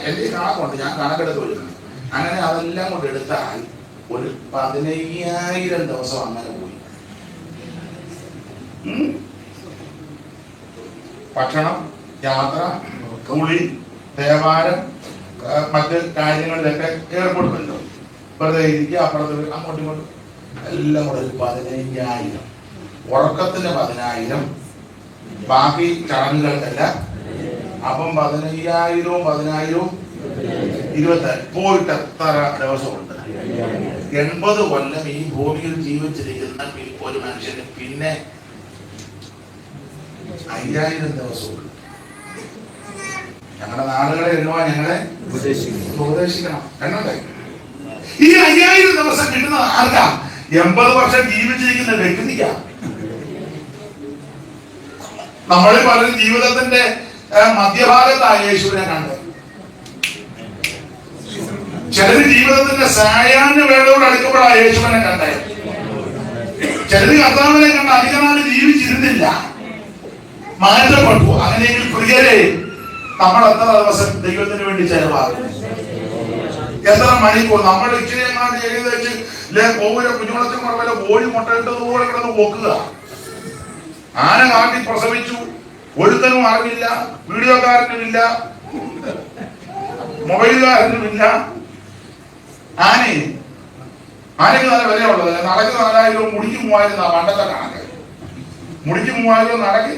എന്റെ കണക്കുണ്ട്. ഞാൻ കണക്കെടുത്ത് വരുന്നത്. അങ്ങനെ അതെല്ലാം കൊണ്ട് എടുത്താൽ ഒരു 15,000 ദിവസം അങ്ങനെ പോയി. ഭക്ഷണം, യാത്ര, കുളി, ദേവാലയം, മറ്റ് കാര്യങ്ങളിലൊക്കെ ഏർപ്പെടുമല്ലോ. വെറുതെ ഇരിക്കുക, അപ്പുറത്ത് അങ്ങോട്ടും ഇങ്ങോട്ടും എല്ലാം കൂടെ ഒരു 15,000. ഉറക്കത്തിന് 10,000, ബാക്കി ചടങ്ങുകൾക്കല്ല. അപ്പം 15,000 10,000 24 പോയിട്ട് എത്ര ദിവസമുണ്ട്? 80 കൊല്ലം ഈ ഭൂമിയിൽ ജീവിച്ചിരിക്കുന്ന ഒരു മനുഷ്യന് പിന്നെ 5,000 ദിവസമുണ്ട്. ഞങ്ങളുടെ നാടുകളെ എണ്ണുവാൻ ഞങ്ങളെ ഉപദേശിക്കണം. എണ്ണണ്ടേ? ഈ 5,000 ദിവസം കിട്ടുന്ന ആർക്കാ? 80 വർഷം ജീവിച്ചിരിക്കുന്ന വ്യക്തിക്കാ. നമ്മളിൽ പലരും ജീവിതത്തിന്റെ മധ്യഭാഗത്തായ യേശുവിനെ കണ്ടത്. ചിലര് ജീവിതത്തിന്റെ സായാഹ്ന വേളയോട് അടുക്കുമ്പോഴാണ് യേശുവിനെ കണ്ടത്. ചിലര് കർത്താവിനെ കണ്ട അധികനാൾ ജീവിച്ചിരുന്നില്ല, മാറ്റപ്പെട്ടു. അങ്ങനെയെങ്കിൽ പ്രിയരെ, നമ്മൾ എത്ര ദിവസം ദൈവത്തിന് വേണ്ടി ചെലവാകും? എത്ര മണിക്കൂർ? നമ്മൾ ഇച്ചിരി എങ്ങാണ്ട് ചെയ്ത് വെച്ച് കോവിലെ കുഞ്ഞുങ്ങളത്തിൽ കുറവല്ല കോഴി മുട്ടയിട്ടതുപോലെ കിടന്ന് പോക്കുക. ആന കാട്ടി പ്രസവിച്ചു, ഒരുത്തനും അറിവില്ല, വീഡിയോക്കാരനുമില്ല, മൊബൈലുകാരനുമില്ല. ആനയ്ക്ക് നല്ല വിലയുള്ളത്. നടക്ക് 4,000, മുടിക്ക് 3,000 പണ്ടത്തെ കണക്ക്. മുടിക്ക് 3,000, നടക്ക്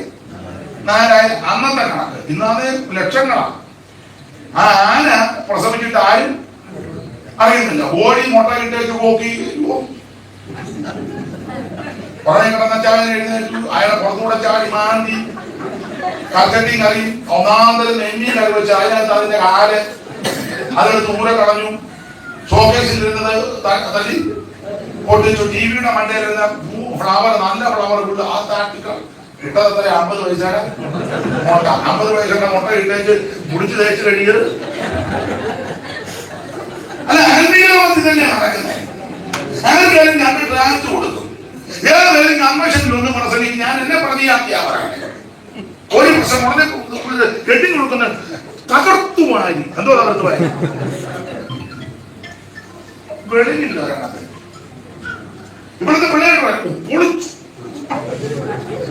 4,000 അന്നത്തെ കണക്ക്. ഇന്നത് ലക്ഷങ്ങളാണ്. ആ ആന പ്രസവിച്ചിട്ട് ആരും അറിയുന്നില്ല. ഓടി മുട്ട ഇട്ടേക്ക് പോക്കി പുറമെ കിടന്ന ചാടി എഴുന്നേറ്റു. അയാളെ പുറത്തുകൂടെ ചാടി മാന്തി കർക്കട്ടി കറി ഒന്നാന്തരം നെമ്മി കറി വെച്ച് അതിനകത്ത് അതിന്റെ കാല് അതെടുത്ത് ദൂരെ കളഞ്ഞു. ഷോക്കേസിലിരുന്നത് തല്ലി പൊട്ടിച്ചു. ടിവിയുടെ മണ്ടയിലിരുന്ന ഫ്ലവർ, നല്ല ഫ്ലവർ കൊണ്ട് ആ താട്ടിക്കൾ ഇട്ടതത്ര 50 പൈസയുടെ മുട്ട. 50 പൈസയുടെ മുട്ട ഇട്ടേച്ച് മുടിച്ച് തേച്ച് കഴിയത്. അല്ല, അഹന്മീകരണത്തിൽ തന്നെ നടക്കുന്നത്. ആർക്കാരും ഞങ്ങൾ ട്രാൻസ് കൊടുക്കും. ഏതായാലും കൺവെൻഷനിലൊന്നും പ്രസംഗിക്കും. ഞാൻ എന്നെ പ്രതിയാക്കിയാ പറയുന്നത്. ഒരു പ്രശ്നം ഉടനെ കെട്ടിക്കൊടുക്കുന്ന തകർത്തു വാരി. എന്തോ തകർത്തു വാരി? വെളിയില്ല ഒരെണ്ണത്തിൽ. ഇവിടുത്തെ പിള്ളേർ പൊളിച്ചു.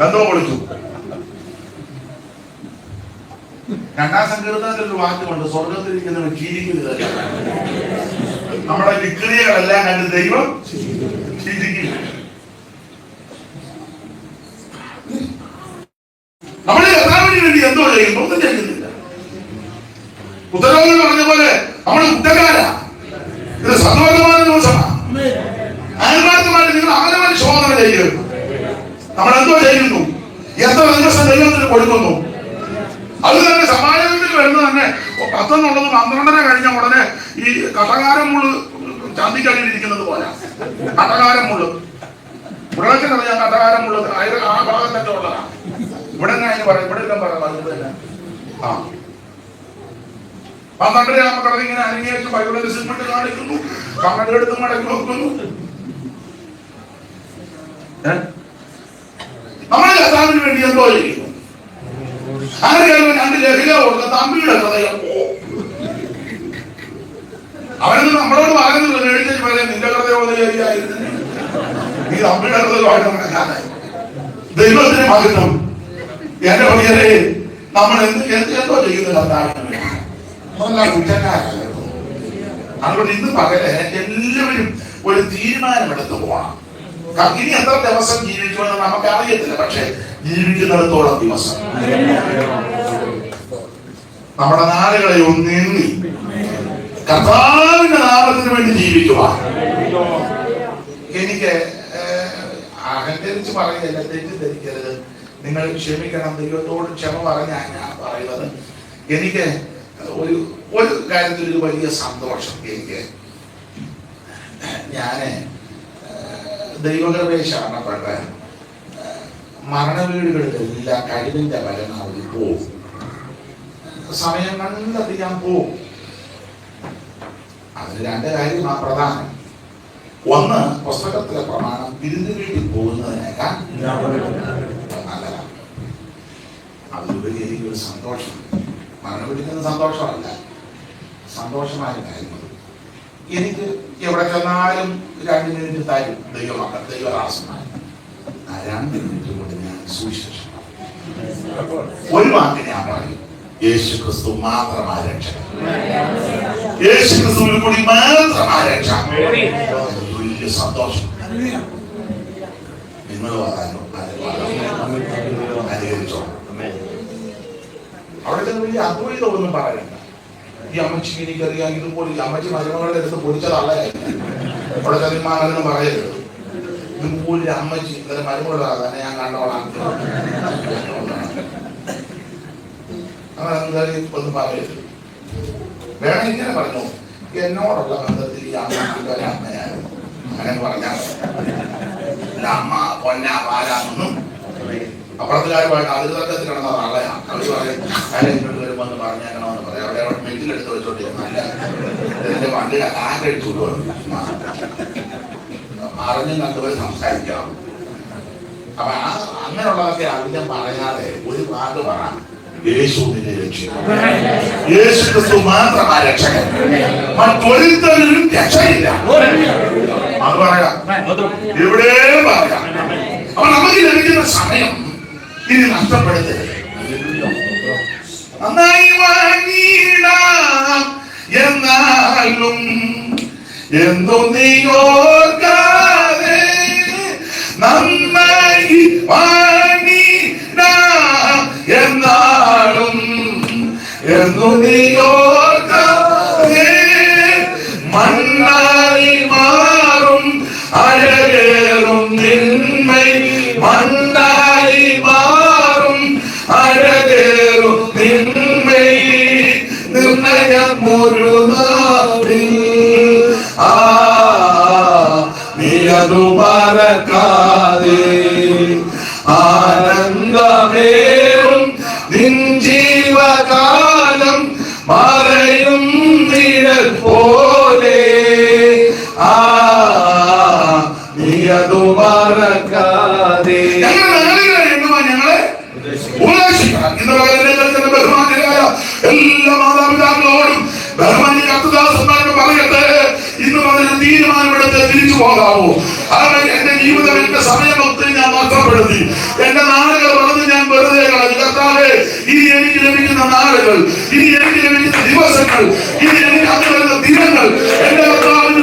എന്തോ പൊളിച്ചു? 2-ാം സങ്കീർത്തനത്തിൽ ഒരു വാക്യമുണ്ട്, സ്വർഗത്തിലിരിക്കുന്നവൻ ചിരിക്കുന്നത്. നമ്മുടെ വിക്രിയകളെല്ലാം കണ്ട് ദൈവം ചിന്തിക്കില്ല. നമ്മൾ കർത്താവിന് വേണ്ടി എന്തോ ചെയ്യുന്നു? ഒന്നും ചെയ്യുന്നില്ല. ഉത്തരവാദികൾ പറഞ്ഞ പോലെ നമ്മൾ കുറ്റക്കാരാ. ഇത് സന്തോഷമായ ദിവസമാണ്. ആത്മാർത്ഥമായിട്ട് നിങ്ങൾ അവനവൻ ശോധന ചെയ്യുക. നമ്മൾ എന്തോ ചെയ്യുന്നു? എത്ര ദിവസം ദൈവത്തിന് കൊടുക്കുന്നു? അത് തന്നെ സമാജത്തിൽ വരുന്നത് തന്നെ 10 എന്നുള്ളത് 12 കഴിഞ്ഞ ഉടനെ ഈ കടകാരം മുള്ള് ചാന്തിക്കടിയിലിരിക്കുന്നത് പോലെ. കടകാരം മുള്ള് ഉടനറിയാം. കടകാരം മുള്ള് ആ ഭാഗത്തൊക്കെ ഉള്ളതാണ്. ഇവിടെ അതിന് പറയാം, ഇവിടെ എല്ലാം പറയാം. ആ 12 ആകുമ്പോൾ കടന്ന് ഇങ്ങനെ അനങ്ങിയേച്ച് ബൈബിളിൽ സിനിമ കാണിക്കുന്നു, കണ്ണടെടുത്ത് മടക്കി നോക്കുന്നു. നമ്മൾ കർത്താവിന് വേണ്ടി എന്തോ ചെയ്യുന്നു? ആരെങ്കിലും 2 ലഹരിക കൊടുത്ത തമ്പിയുടെ ഹൃദയം അവനൊന്നും നമ്മളോട് പറയുന്നില്ല. മേടിച്ചു പറയാം, നിന്റെ ഹൃദയോദയായിരുന്നു ഈ തമ്പിയുടെ ഹൃദയമായിട്ട് നടക്കാതെ. ദൈവത്തിന് മകനും എന്റെ പ്രിയരെ, നമ്മൾ എന്തോ ചെയ്യുന്നു കർത്താവിന് വേണ്ടി. നമ്മളെല്ലാം കുറ്റക്കാരല്ല. അതുകൊണ്ട് ഇന്ന് പകല് എല്ലാവരും ഒരു തീരുമാനമെടുത്ത് പോകണം. ഇനി എത്ര ദിവസം ജീവിക്കുമെന്ന് നമുക്ക് അറിയത്തില്ല. പക്ഷെ ജീവിക്കുന്നിടത്തോളം ദിവസം നമ്മുടെ നാടുകളെ ഒന്നെണ്ണി കർത്താവിന്റെ നാമത്തിന് വേണ്ടി ജീവിക്കുക. എനിക്ക് അഹങ്കരിച്ച് പറയുകയല്ല, തെറ്റിദ്ധരിക്കരുത്. നിങ്ങൾ ക്ഷമിക്കണം. ദൈവത്തോട് ക്ഷമ പറഞ്ഞാൽ ഞാൻ പറയുന്നത്. എനിക്ക് ഒരു കാര്യത്തിൽ ഒരു വലിയ സന്തോഷം. എനിക്ക് ഞാന് ദൈവകൃപയെ ശരണപ്പെട്ട് മരണവീടുകളിലെല്ലാം കഴിവിന്റെ പരമാവധി പോവും. സമയം കണ്ടെത്തി ഞാൻ പോവും. അതിന് 2 കാര്യമാണ് പ്രധാനം. ഒന്ന്, പുസ്തകത്തിലെ പ്രമാണം വിരുന്ന് വീട്ടിൽ പോകുന്നതിനേക്കാൾ നല്ലതാണ്. അതിലുപരി എനിക്കൊരു സന്തോഷം. മരണം പിടിക്കുന്ന സന്തോഷമല്ല, സന്തോഷമായ കാര്യം. എനിക്ക് എവിടെ ചെന്നാലും 2 മിനിറ്റ് തരും ദൈവമക്കൾ, ദൈവദാസന്മാർ. ആ 2 മിനിറ്റ് കൊണ്ട് ഞാൻ സുവിശേഷം ഒരു വാക്ക് ഞാൻ പറയും: യേശു ക്രിസ്തു മാത്രമായ രക്ഷകൻ. യേശു ക്രിസ്തുവിൽ കൂടി മാത്രമായ രക്ഷ. വലിയ സന്തോഷം. നിങ്ങൾ അനുകരിച്ചോ. അവിടെ വലിയ അദ്വൈതമൊന്നും പറയണ്ട. ഈ അമ്മച്ചിക്ക് എനിക്കറിയാം ഇതുപോലെ ഈ അമ്മച്ചി മരുമകളുടെ അടുത്ത് പൊടിച്ചതല്ല. അവിടെ ചതിമാണെന്ന് പറയരുത്. ഇതുപോലെ അമ്മച്ചി ഇന്നലെ മരുമകളാകാൻ ഞാൻ കണ്ടോളാം അങ്ങനെ ഒന്നും പറയരുത്. വേണം ഇങ്ങനെ പറഞ്ഞു, എന്നോടുള്ള ബന്ധത്തിൽ ഈ അമ്മ നല്ലൊരു അമ്മയായിരുന്നു അങ്ങനെ പറഞ്ഞാൽ അമ്മ പൊന്ന പാലാന്നൊന്നും അപ്പുറത്തുകാരുമായിട്ട് അതിർത്തത്തിൽ കിടന്ന ആളെയാണ്. അവർ പറയും കാര്യം ഇങ്ങോട്ട് വരുമ്പോൾ ഒന്ന് പറഞ്ഞേക്കണമെന്ന് പറയാം. അവിടെ അവിടെ മെറ്റിലെടുത്ത് വെച്ചോണ്ടിരുന്നല്ല ഇതിന്റെ വണ്ടിയുടെ കാറ്റടിച്ചു അറിഞ്ഞും കണ്ടുപോയി സംസാരിക്കാം. അപ്പൊ അങ്ങനെയുള്ളതൊക്കെ അധികം പറയാതെ ഒരു വാക്ക് പറ: യേശു നിന്നെ രക്ഷിക്കും. യേശു ക്രിസ്തു മാത്രമായ രക്ഷകൻ. മറ്റൊരുത്തരും രക്ഷയില്ല. അത് പറയാം, എവിടെയും പറയാം. അപ്പൊ നമുക്ക് ലഭിക്കുന്ന സമയം ഇനി നഷ്ടപ്പെടുത്തരുത്. നന്നായി വാങ്ങിയിടാം എന്നാലും എന്തോ നീ ഓർക്കാതെ. നന്നായി വാങ്ങിയിടാം എന്നാലും എന്തോ നീ ഓർക്കാതെ. മണ്ണായി മാറും അഴകേറും നിന്മൈ. മണ്ണായി മാറും അഴകേറും നിന്മൈ. നിർണയം ഒരു നാളിൽ നീയതു മറക്കാതെ. ആനന്ദമേറും നിൻ ജീവകാലം മറയും നിഴൽ പോലെ. നീയതു മറക്കാതെ. എല്ലാ മാതാപിതാക്കളോടും ബഹുമാന്യ കർത്തദാസന്മാരോട് പറയട്ടെ, ഇന്ന് മുതൽ തീരുമാനമെടുത്ത് തിരിച്ചു പോകാമോ? കാരണം എന്റെ ജീവിതം, എന്റെ സമയം ഒത്തിരി ഞാൻ നഷ്ടപ്പെടുത്തി. എന്റെ നാളുകൾ വളർന്ന് ഞാൻ വെറുതെ കളഞ്ഞു. കർത്താവേ, ഇനി എനിക്ക് ലഭിക്കുന്ന നാളുകൾ, ഇനി എനിക്ക് ലഭിക്കുന്ന ദിവസങ്ങൾ, ഇനി എനിക്ക് അന്ന് വരുന്ന ദിനങ്ങൾ എന്റെ കർത്താവിന്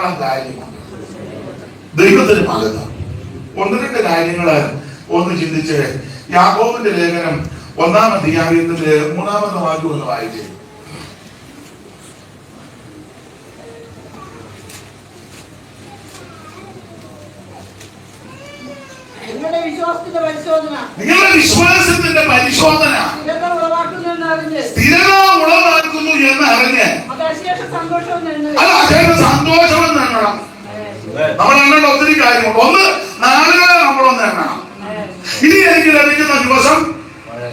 ധാരാളം കാര്യമുണ്ട്. ദൈവത്തിന് മകത്വം. ഒന്ന് രണ്ട് കാര്യങ്ങള് ഒന്ന് ചിന്തിച്ച് യാക്കോബിന്റെ ലേഖനം 1-ാം അധ്യായത്തിന്റെ 3-ാമത്തെ വാക്യം ഒന്ന് വായിച്ചേ. നിങ്ങളുടെ വിശ്വാസത്തിന്റെ പരിശോധന സ്ഥിരത ഉളവാക്കുന്നു എന്ന് അറിഞ്ഞ് സന്തോഷം എണ്ണണം. നമ്മൾ എണ്ണേണ്ട ഒത്തിരി കാര്യമുണ്ട്. ഒന്ന്, നാളുകളെ നമ്മളൊന്ന് എണ്ണണം. ഇനി എനിക്ക് ലഭിക്കുന്ന ദിവസം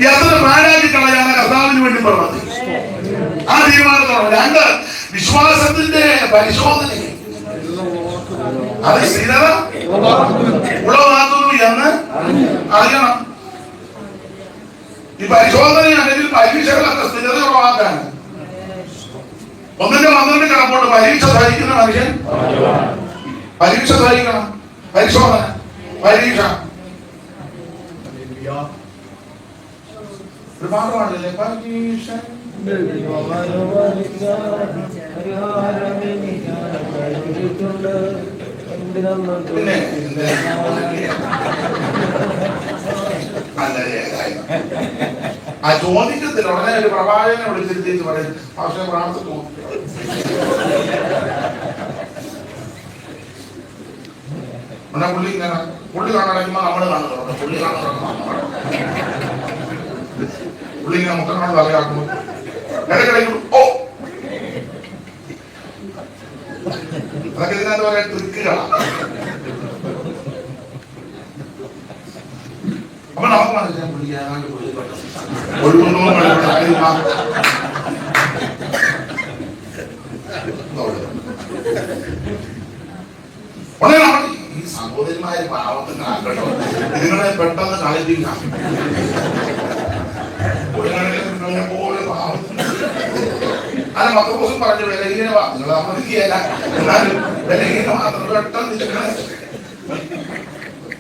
എത്ര പാഴാക്കി കളയാൻ കർത്താവിന് വേണ്ടി പ്രവർത്തിക്കും. ആ തീരുമാനത്തോടെ. രണ്ട്, വിശ്വാസത്തിന്റെ പരിശോധന. അത് സ്ഥിരത ഉളവാക്കുന്നു എന്ന് അറിയണം. ഈ പരിശോധന അല്ലെങ്കിൽ പരീക്ഷകളൊക്കെ സ്ഥിരത ഉളവാക്കാൻ 1-12 കടപ്പോട്ട് പരീക്ഷ സഹിക്കുന്ന മനുഷ്യൻ പരീക്ഷ സഹിക്കണം. പരിശോധന, പരീക്ഷ ഒരുപാടാണല്ലേ പരീക്ഷ. പിന്നെ ആ ചോദിക്കത്തില്ല. ഉടനെ ഒരു പ്രവാചകനെ വിളിച്ചിരുത്തി പറയും, പക്ഷെ പ്രാർത്ഥിച്ചു പുള്ളി കാണടക്കുമ്പോ നമ്മള് കാണുന്നുണ്ട്. പുള്ളി ഇങ്ങനെ മുഖങ്ങളോട് തലയാക്കുന്നു. ഇടയ്ക്കിടയ്ക്ക് ഓ അതൊക്കെ ഇതിനകത്ത് പറയാൻ ട്രിക്കുകളാണ്. അപ്പൊ നമുക്ക് മനസ്സിലാൻ പുള്ളിക്കാണ്ട് ഒഴുകുന്നു. ഉടനെ നമ്മൾ ഈ സഹോദരിമാര് പാവത്തിന് ആക്കട്ടോ, നിങ്ങളെ പെട്ടെന്ന് കളിപ്പിക്കാം. പോലെ പാവത്തിന് അല്ല മക്കളും പറഞ്ഞു വിലഹീന നിങ്ങൾ സമ്മതിക്കുകയല്ല, എന്നാലും വിലഹീന മാത്രം പെട്ടെന്ന്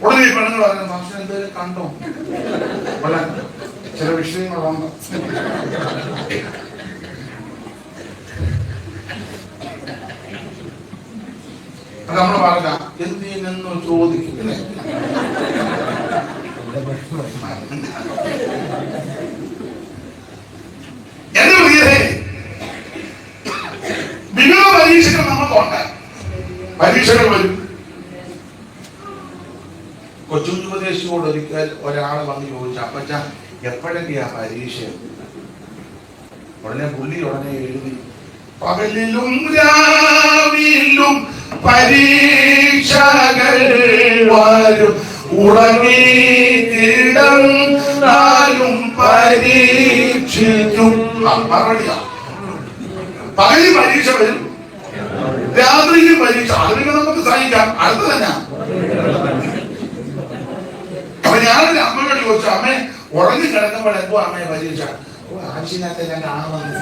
ഉടനെ പെണ്ണുങ്ങൾ പറഞ്ഞു, പക്ഷെ എന്തെങ്കിലും കണ്ടോ ചില വിഷയങ്ങളുണ്ട്. നമ്മൾ പറഞ്ഞ എന്തിനെന്ന് ചോദിക്കില്ലേ. എന്റെ പ്രിയരെ, വിവിധ പരീക്ഷകൾ നമുക്കുണ്ട്. പരീക്ഷകൾ വരും. കൊച്ചുപദേശിയോട് ഒരിക്കൽ ഒരാൾ വന്ന് ചോദിച്ചു, അപ്പച്ച എപ്പോഴൊക്കെയാ പരീക്ഷ? ഉടനെ പുള്ളി എഴുതി, പകലിലും രാവിലും പരീക്ഷകൾ വരും, ഉറങ്ങി കിടന്നാലും പരീക്ഷിക്കും. പകലിൽ പരീക്ഷ വരും, രാത്രിയിൽ പരീക്ഷ. അതിനൊക്കെ നമുക്ക് സഹിക്കാം. അടുത്ത് തന്നെ. അപ്പൊ ഞാനൊരു അമ്മയോട് ചോദിച്ചു, അമ്മേ ഉറങ്ങി കിടക്കുമ്പോൾ എന്തോ അമ്മയെ പരീക്ഷ? ആവശ്യമില്ലാത്ത ഞാൻ കാണുമെന്ന്.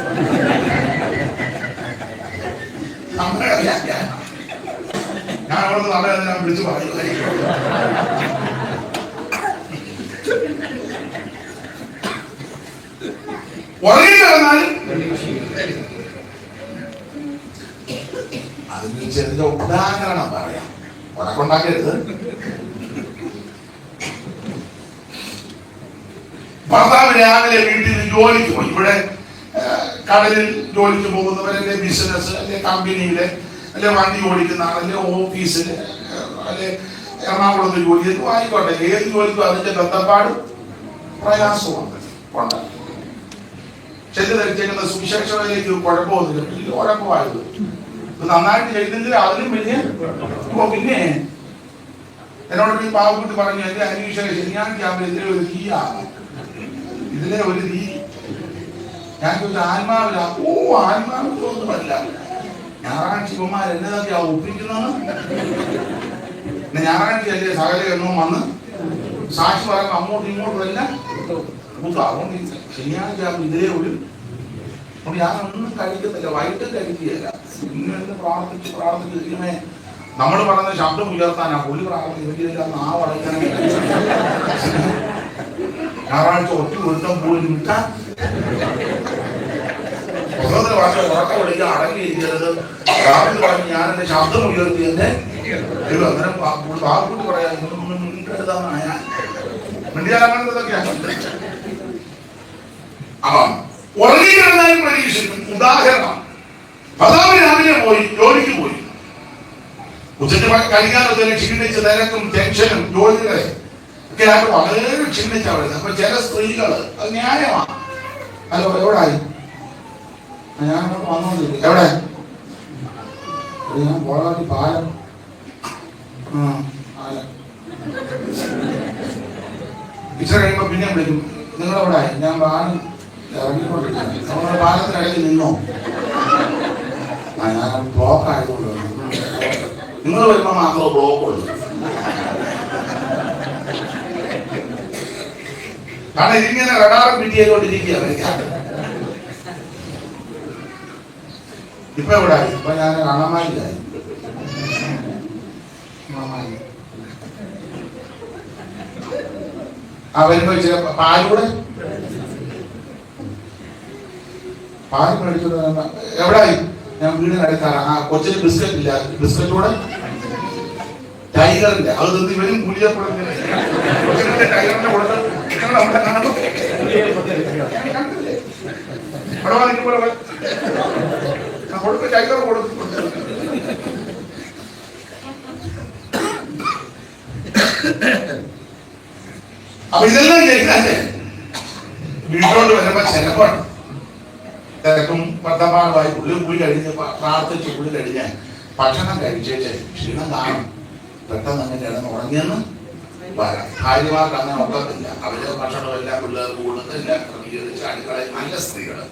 ഞാൻ അവിടുന്ന് അവരെ ഞാൻ വിളിച്ചു പറഞ്ഞു. ഉറങ്ങി കിടന്നാലും അതിന് ചെറിയ ഉദാഹരണം പറയാം. ഉറക്കുണ്ടാക്കരുത്. ഭർത്താവ് രാവിലെ വീട്ടിൽ ജോലിക്ക് പോയി. ഇവിടെ കടലിൽ ജോലിക്ക് പോകുന്നവരല്ലേ, ബിസിനസ് അല്ലെ, കമ്പനിയിലെ അല്ലെ, വണ്ടി ഓടിക്കുന്ന ആളല്ലേ, ഓഫീസില് അല്ലെ, എറണാകുളത്ത് ജോലി ആയിക്കോട്ടെ, ഏത് ജോലിക്കും അതിന്റെ ബന്ധപ്പാടും പ്രയാസമുണ്ട്. ചെല്ലു ധരിച്ചേക്കുന്ന സുവിശേഷയിലേക്ക് കുഴപ്പമൊന്നുമില്ല. വലിയ കുഴപ്പമായത് ഇത് നന്നായിട്ട് ചെയ്തെങ്കിൽ അതിനും വലിയ. പിന്നെ എന്നോട് ഈ പാവക്കുട്ടി പറഞ്ഞു, എന്റെ അനീഷ ശനിയാഴ്ചയാകുമ്പോൾ ഇതിലെ ഒരു തീയാണ്, ഇതിലെ ഒരു തീ. ഞാൻ ചോദിച്ചു, ആത്മാവില? ഓ, ആത്മാവിലൊന്നുമല്ല. ഞായറാഴ്ച ഇവന്മാർ എന്നതൊക്കെയാ ഒപ്പിക്കുന്നത്. ഞായറാഴ്ച അല്ലേ സകല എണ്ണവും വന്ന് സാക്ഷി പറയുമ്പോൾ അങ്ങോട്ടും ഇങ്ങോട്ടും എല്ലാം കൂട്ടും. അതുകൊണ്ട് ശനിയാഴ്ച ആകുമ്പോൾ ഇതിലേ ഒരു. അതുകൊണ്ട് ഞാനൊന്നും കഴിക്കുന്നില്ല, വൈകിട്ട് കഴിക്കുകയല്ല. ഇങ്ങനെ പ്രാർത്ഥിച്ച് ഇങ്ങനെ നമ്മൾ പറഞ്ഞ ശബ്ദം ഉയർത്താനാ പുള്ളി പ്രാർത്ഥിക്കില്ല. ആ വളയ്ക്കണം. ഞായറാഴ്ച ഒറ്റ ഒരുത്തം പോലും കിട്ടാൻ പ്രസവത്തിന് പറഞ്ഞ ഉറക്കം വിളിക്കാൻ അടങ്ങിയിരിക്കരുത്. രാവിലെ പറഞ്ഞ് ഞാൻ എന്റെ ശബ്ദം ഉയർത്തി എന്നെ അങ്ങനെ ബാബുട്ടി പറയാൻ മിണ്ടിയാലങ്ങനത്തൊക്കെയാണ്. അപ്പം ഉറങ്ങിക്കിടന്നാലും പ്രതീക്ഷിക്കും. ഉദാഹരണം, ഭർത്താവ് രാവിലെ പോയി ജോലിക്ക് പോയി, ഉച്ചയ്ക്ക് കഴിക്കാനൊക്കെ ക്ഷീണിച്ച് തിരക്കും ടെൻഷനും ജോലികളെ ഒക്കെ ആയിട്ട് വളരെ ക്ഷീണിച്ചാ വരുന്നത്. അപ്പൊ ചില സ്ത്രീകള് അത് ന്യായമാണ്. ഹലോ, എവിടായി? ഞാൻ വന്നോണ്ടിരിക്കും. എവിടെ? ഞാൻ പോളാട്ടി പാലം. ഇച്ചിരി കഴിയുമ്പോ പിന്നെ വിളിക്കും, നിങ്ങളെവിടായി? ഞാൻ പാലം ഇറങ്ങിക്കൊണ്ടിരിക്കുന്നു. നമ്മുടെ പാലത്തിനിടയ്ക്ക് നിന്നോ? ഞാൻ ബ്ലോക്ക് ആയതുകൊണ്ട് നിങ്ങൾ വരുമ്പോ മാത്രമേ ബ്ലോക്ക് ഉള്ളൂ. കാരണം ഇതിങ്ങനെ റഡാർ ഫിറ്റ് ചെയ്തുകൊണ്ടിരിക്കുകയാണ്. ഇപ്പൊ എവിടായി? ഇപ്പൊ ഞാൻ അണമാലിലായി. വരുമ്പോ ചില പാലൂടെ പാല് മേടിച്ചോണ്ട് എവിടായി? ഞാൻ വീടിനടുത്താണ്. ആ കൊച്ചിന് ബിസ്ക്കറ്റ് ഇല്ല, ബിസ്ക്കറ്റ് കൂടെ ടൈഗറിന്റെ അത് തന്ന് ഇവരും പുലിയപ്പെടുന്നില്ല. ടൈഗറിന്റെ കൊടുത്ത് നമ്മുടെ കാണും കൊടുത്ത് ടൈഗർ കൊടുത്ത് അപ്പൊ ഇതെല്ലാം ചെയ്താലേ വീട്ടിലോട്ട് വരുമ്പോ ചിലപ്പോൾ തിരക്കും വർദ്ധമാനമായി പുള്ളി കൂടി കഴിഞ്ഞ് പ്രാർത്ഥിച്ച് പുള്ളി കഴിഞ്ഞ് ഭക്ഷണം കഴിച്ചേച്ച് ക്ഷീണം കാണും. പെട്ടെന്ന് അങ്ങനെ കിടന്ന് ഉറങ്ങിയെന്ന് വരാം. ഭാര്യമാർക്ക് അങ്ങനെ ഒക്കത്തില്ല. അവര് ഭക്ഷണമെല്ലാം പിള്ളേർക്ക് കൊടുത്തില്ല ക്രമീകരിച്ച് അടുക്കളയിൽ നല്ല സ്ത്രീകള്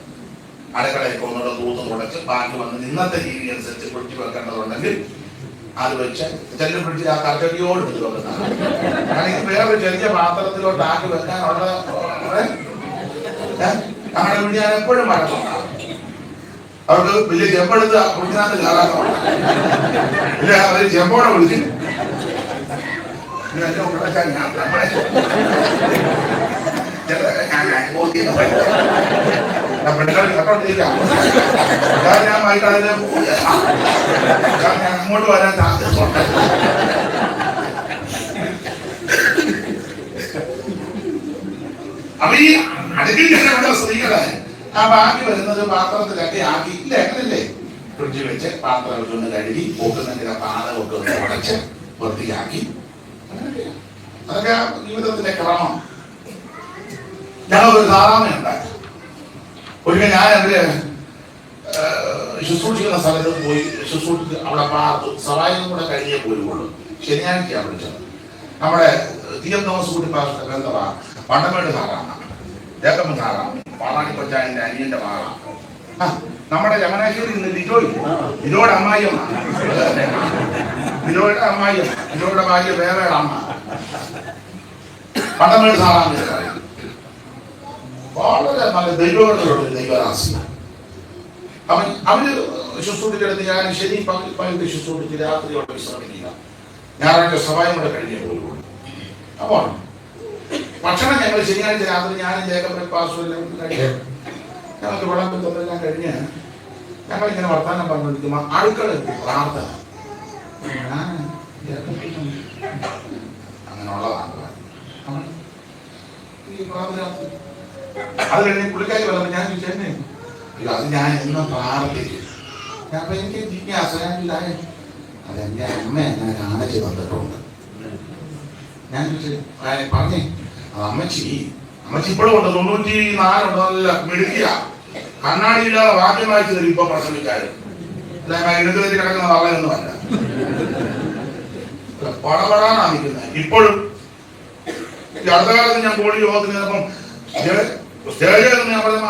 അടുക്കളയിൽ ഒന്നുകൂടെ തൂത്ത് തുടച്ച് ബാക്കി വന്ന് ഇന്നത്തെ രീതി അനുസരിച്ച് ഫ്രിഡ്ജ് വെക്കേണ്ടതുണ്ടെങ്കിൽ അത് വെച്ച് ചില ഫ്രിഡ്ജിൽ ആ കർക്കടിയോട് എടുത്ത് വെക്കുന്നതാണ്. കാരണം വേറൊരു ചെറിയ പാത്രത്തിലോട്ട് ആക്കി വെക്കാനുള്ള ഞങ്ങളുടെ വീട്ടിൽ ഞാൻ എപ്പോഴും വഴക്കുണ്ടാകും. അവർക്ക് വലിയ ചെമ്പെടുത്ത് ഫ്രിഡ്ജിനകത്ത് കയറാത്തതാണ്. ഇല്ല, അവർ ചെമ്പോടെ വിളിച്ച് ഞാൻ അങ്ങോട്ട് വരാൻ താല്പര്യമുണ്ട്. അപ്പൊ ഈ അടുക്കിൽ ചെല്ലുന്ന സ്ത്രീകളെ ആ ബാക്കി വരുന്നത് പാത്രത്തിലൊക്കെ ആക്കി ഇല്ല അങ്ങനല്ലേ ഫ്രിഡ്ജിൽ വെച്ച് പാത്രം വെച്ചൊന്ന് കഴുകി പോക്കുന്നെങ്കിൽ ആ പാതമൊക്കെ ഒന്ന് ഉടച്ച് വൃത്തിയാക്കി. അതൊക്കെ ജീവിതത്തിന്റെ ക്രമം. ഞങ്ങളൊരു താറാമയുണ്ടായി. ഒരിക്കൽ ഞാൻ അവര് ശുശ്രൂഷിക്കുന്ന സ്ഥലത്ത് പോയി ശുശ്രൂഷിച്ച് അവിടെ പാർത്തു. സവായും കൂടെ കഴിഞ്ഞേ പോരുള്ളൂ. ശനിയാഴ്ചയാണ് വിളിച്ചത്. നമ്മുടെ തീയം തോമസ് കുട്ടി പാസ്റ്റർ ബന്ധവാ പണ്ടമേട് സാറാണ്, ജേക്കബ് സാറാണ്, പാറാണി പഞ്ചായത്തിന്റെ അനിയന്റെ മകളാണ്. നമ്മുടെ ചങ്ങനാശ്ശേരി ലിജോയുടെ അമ്മായിയമ്മ, ലിജോയുടെ അമ്മായിയമ്മ, ലിജോയുടെ ഭാര്യ വേറെ അമ്മ പണ്ടമേട് സാറാണ്. വളരെ നല്ല ദൈവങ്ങളുള്ള ദൈവരാശി. അവര് ശുശ്രൂഷിച്ചെടുത്ത് ഞാൻ ശനി പകുതി ശുശ്രൂഷിച്ച് രാത്രിയോടെ വിശ്രമിക്കുക. ഞായറാഴ്ച സഭായും കൂടെ കഴിഞ്ഞേ പോയുള്ളൂ. അപ്പോൾ ഭക്ഷണം ഞങ്ങൾ ശനിയാഴ്ച രാത്രി ഞാനും ജേക്കബ് പാസ്വെല്ലാം കഴിഞ്ഞ് ഞങ്ങൾക്ക് വെള്ളം തൊന്നെല്ലാം കഴിഞ്ഞ് ഞങ്ങൾ ഇങ്ങനെ വർത്താനം പറഞ്ഞിരിക്കുമ്പോൾ അടുക്കള പ്രാർത്ഥന അങ്ങനെയുള്ളതാണ്. ഈ പ്രാർത്ഥന അത് കഴിഞ്ഞ് പുള്ളിക്കാരി പറഞ്ഞപ്പോൾ ഞാൻ ചോദിച്ചേ അത് ഞാൻ എന്നും പ്രാർത്ഥിക്കും. അപ്പൊ എനിക്ക് ജിജ്ഞാസ അതെന്റെ അമ്മ എന്നെ കാണിച്ചു തന്നിട്ടുണ്ട്. ഞാൻ പറഞ്ഞേ അമ്മച്ചി ഇപ്പോഴും ഉണ്ട്, 94 നല്ല മിടുക്കിയ കണ്ണാടിയില്ലാതെ വാക്യം വായിച്ചു തരും. ഇപ്പൊ പ്രസംഗിക്കാരും ഇടതുവരി കിടക്കുന്ന വളയൊന്നുമല്ല, പടപടാനാ നിൽക്കുന്നത്. ഇപ്പോഴും അടുത്ത കാലത്ത് ഞാൻ ബോഡി യോഗത്തിന് ചെന്നപ്പം സ്റ്റേജിൽ ഞാൻ പറഞ്ഞ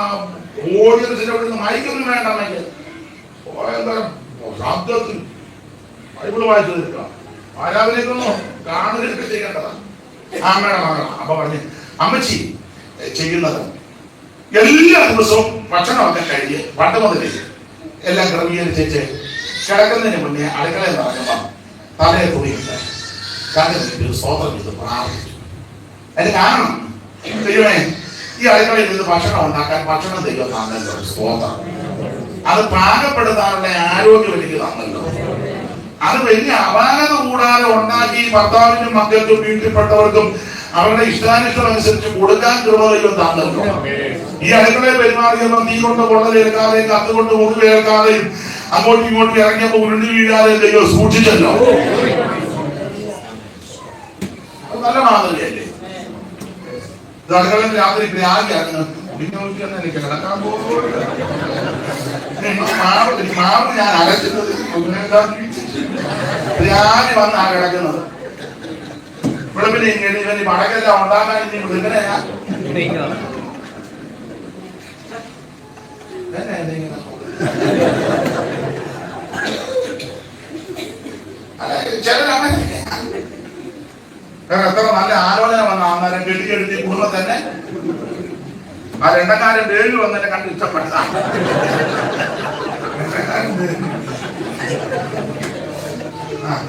ഓഡിയൻസിന്റെ മൈക്കൊന്നും വേണ്ട, മൈക്ക് ശബ്ദത്തിൽ ബൈബിള് വായിച്ചു തീർക്കണം. ആരാധനയൊന്നും കാണുകയൊക്കെ ചെയ്യേണ്ടതാണ്. അമ്മയുടെ മകളാണ്. അപ്പൊ പറഞ്ഞ് അമ്മച്ചി ചെയ്യുന്നത് എല്ലാ ദിവസവും ഭക്ഷണമൊക്കെ കഴിഞ്ഞ് പണ്ട് മുതലേ എല്ലാം ക്രമീകരിച്ച് കിടക്കുന്നതിന് മുന്നേ അടുക്കളയിൽ നടക്കുമ്പോൾ തലയെ തുണിയുണ്ട് കണ്ണിന് സ്തോത്രം ചെയ്ത് പ്രാർത്ഥിച്ചു. അതിന് കാരണം ദൈവമേ ഈ അടുക്കളയിൽ നിന്ന് ഭക്ഷണം ഉണ്ടാക്കാൻ ഭക്ഷണം ദൈവം താങ്കളുടെ സ്തോത്രം അത് പാകപ്പെടുത്താനുള്ള ആരോഗ്യം എനിക്ക് തന്നല്ലോ. അത് വലിയ അപാകത കൂടാതെ ഉണ്ടാക്കി ഭർത്താവിനും മക്കൾക്കും വീട്ടിൽപ്പെട്ടവർക്കും അവരുടെ ഇഷ്ടാനിഷ്ടം അനുസരിച്ച് കൊടുക്കാൻ കൃപയും തന്നല്ലോ. ഈ അടുക്കളയിൽ പെരുമാറിയപ്പോൾ തീ കൊണ്ട് പൊള്ളലേൽക്കാതെയും കത്തുകൊണ്ട് മുറിവേൽക്കാതെയും അങ്ങോട്ടും ഇങ്ങോട്ടും ഇറങ്ങിയപ്പോ ഉരുണ്ടി വീഴാതെയും ദൈവം സൂക്ഷിച്ചല്ലോ. നല്ല മാതൃകയല്ലേ? അടുക്കളയിൽ രാത്രി ഗ്രാഹിയാണ് കിടക്കാൻ പോകുന്നത്. മാവ് ഞാൻ അരച്ചത് ഗ്രാഹി വന്നാ കിടക്കുന്നത്. ഇവിടെ പിന്നെ ഇവന് വടക്കെല്ലാം ഉണ്ടാക്കാൻ ഇങ്ങനെയാ ചിലരങ്ങനെ എത്ര നല്ല ആലോചന വന്ന അന്നേരം കെട്ടിക്കെടുത്തി കുടുംബം തന്നെ ആ രണ്ടക്കാരൻ വേലു വന്നെ കണ്ട് ഇഷ്ടപ്പെട്ടതാണ്.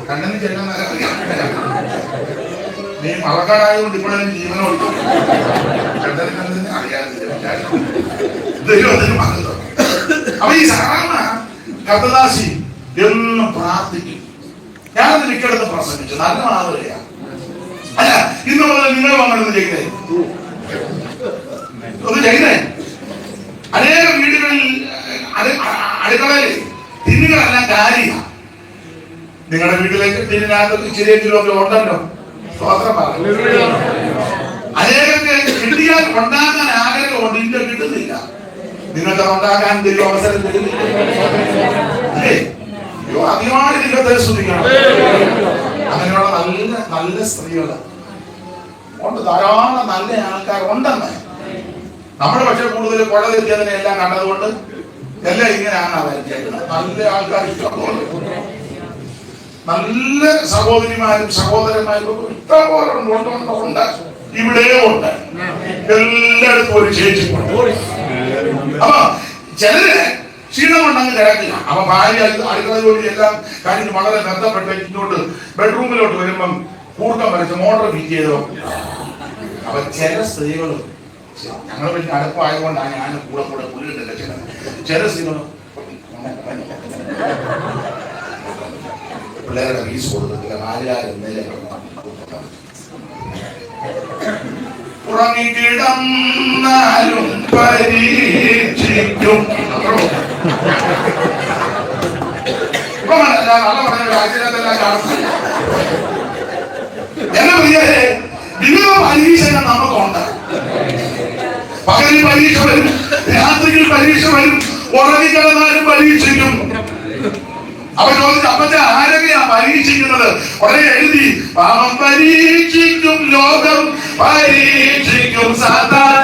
കണ്ണിന് ചെല്ലുന്ന നീ മറക്കാടായതുകൊണ്ട് ഇപ്പോഴും ജീവനോട് അപ്പൊ ഈ സാധാരണ കർത്തദാസി എന്നും പ്രാർത്ഥിക്കും. ഞാനത് മിക്കടുത്ത് പ്രസംഗിച്ചു. നല്ല മാതൃകയാണ്. അല്ല ഇന്ന് മുതൽ നിങ്ങൾ വന്നിരുന്ന് ചെയ്യുന്നേ ഒന്ന് ചെയ്യുന്നേ. അനേകം വീടുകളിൽ അടുക്കളയിൽ തിന്നുകളെല്ലാം കാര്യ. നിങ്ങളുടെ വീട്ടിലേക്ക് തിന്നിനകത്ത് ഇച്ചിരിയെങ്കിലും ഒക്കെ ഉണ്ടല്ലോ. സ്തോത്രം പറഞ്ഞു. അനേകർക്ക് കിട്ടിയാൽ ഉണ്ടാക്കാൻ ആഗ്രഹമുണ്ട്, ഇല്ല കിട്ടുന്നില്ല. നിങ്ങൾക്ക് ഉണ്ടാക്കാൻ എന്തെങ്കിലും അവസരം തരുന്നില്ല. അധികമായി നിങ്ങൾക്ക് ശ്രദ്ധിക്കണം. അങ്ങനെയുള്ള നല്ല നല്ല സ്ത്രീകൾ ഉണ്ട്, ധാരാളം നല്ല ആൾക്കാർ ഉണ്ടെന്ന്. നമ്മുടെ പക്ഷെ കൂടുതൽ കൊല തെറ്റിയതിനെ എല്ലാം കണ്ടതുകൊണ്ട് എല്ലാം ഇങ്ങനെയാണ് വരുന്നത്. നല്ല ആൾക്കാർ ഇഷ്ടംപോലെ, നല്ല സഹോദരിമാരും സഹോദരന്മാരും ഇഷ്ടംപോലെ ഉണ്ട്. ഇവിടെ ഉണ്ട്, എല്ലായിടത്തും ഒരു ചേച്ചി. അപ്പൊ ചിലര് ക്ഷീണം കൊണ്ടങ്ങ് കിടക്കില്ല. അപ്പൊ ഭാര്യ അടുക്കള ജോലി എല്ലാം കഴിഞ്ഞ് വളരെ ബന്ധപ്പെട്ട് ഇങ്ങോട്ട് ബെഡ്റൂമിലോട്ട് വരുമ്പം കൂർക്കം വരച്ച് മോട്ടർ ഫിറ്റ് ചെയ്തോ. അപ്പൊ ചില സ്ത്രീകളും ഞങ്ങൾ വലിയ അടുപ്പായതുകൊണ്ടാണ് ഞാൻ കൂടെ കൂടെ പുല്ലിട്ടൊക്കെ ചെയ്യുന്നത്. ചില സ്ത്രീകളും പിള്ളേരുടെ ഫീസ് കൊടുക്കത്തില്ല, 4000 ഉറങ്ങിക്കിടന്നാലും പരീക്ഷിക്കും. എന്നെ പ്രിയരെ, വിവിധ പരീക്ഷകൾ നമുക്കുണ്ട്. പകലിൽ പരീക്ഷ വരും, രാത്രിയിൽ പരീക്ഷ വരും, ഉറങ്ങിക്കിടന്നാലും പരീക്ഷിക്കും. അവൻ ചോദിച്ചു, അപ്പച്ച ആരൊക്കെയാ പരീക്ഷിക്കുന്നത്? കുറെ എഴുതി. പാപം പരീക്ഷിക്കും, ലോകം പരീക്ഷിക്കും, സാത്താൻ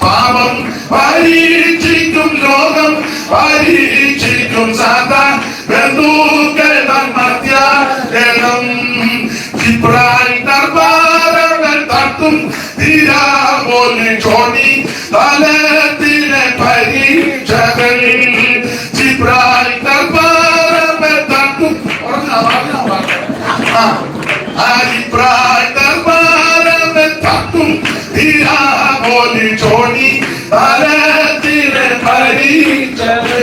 പാപം പരീക്ഷിക്കും, ലോകം പരീക്ഷിക്കും, സാത്താൻ തട്ടും തീരാമോനെ ചോടി തലത്തിലെ പരീക്ഷകൾ തട്ടും തട്ടും തീരാമോനെ ചോടി തലത്തിലെ പരീക്ഷകൾ.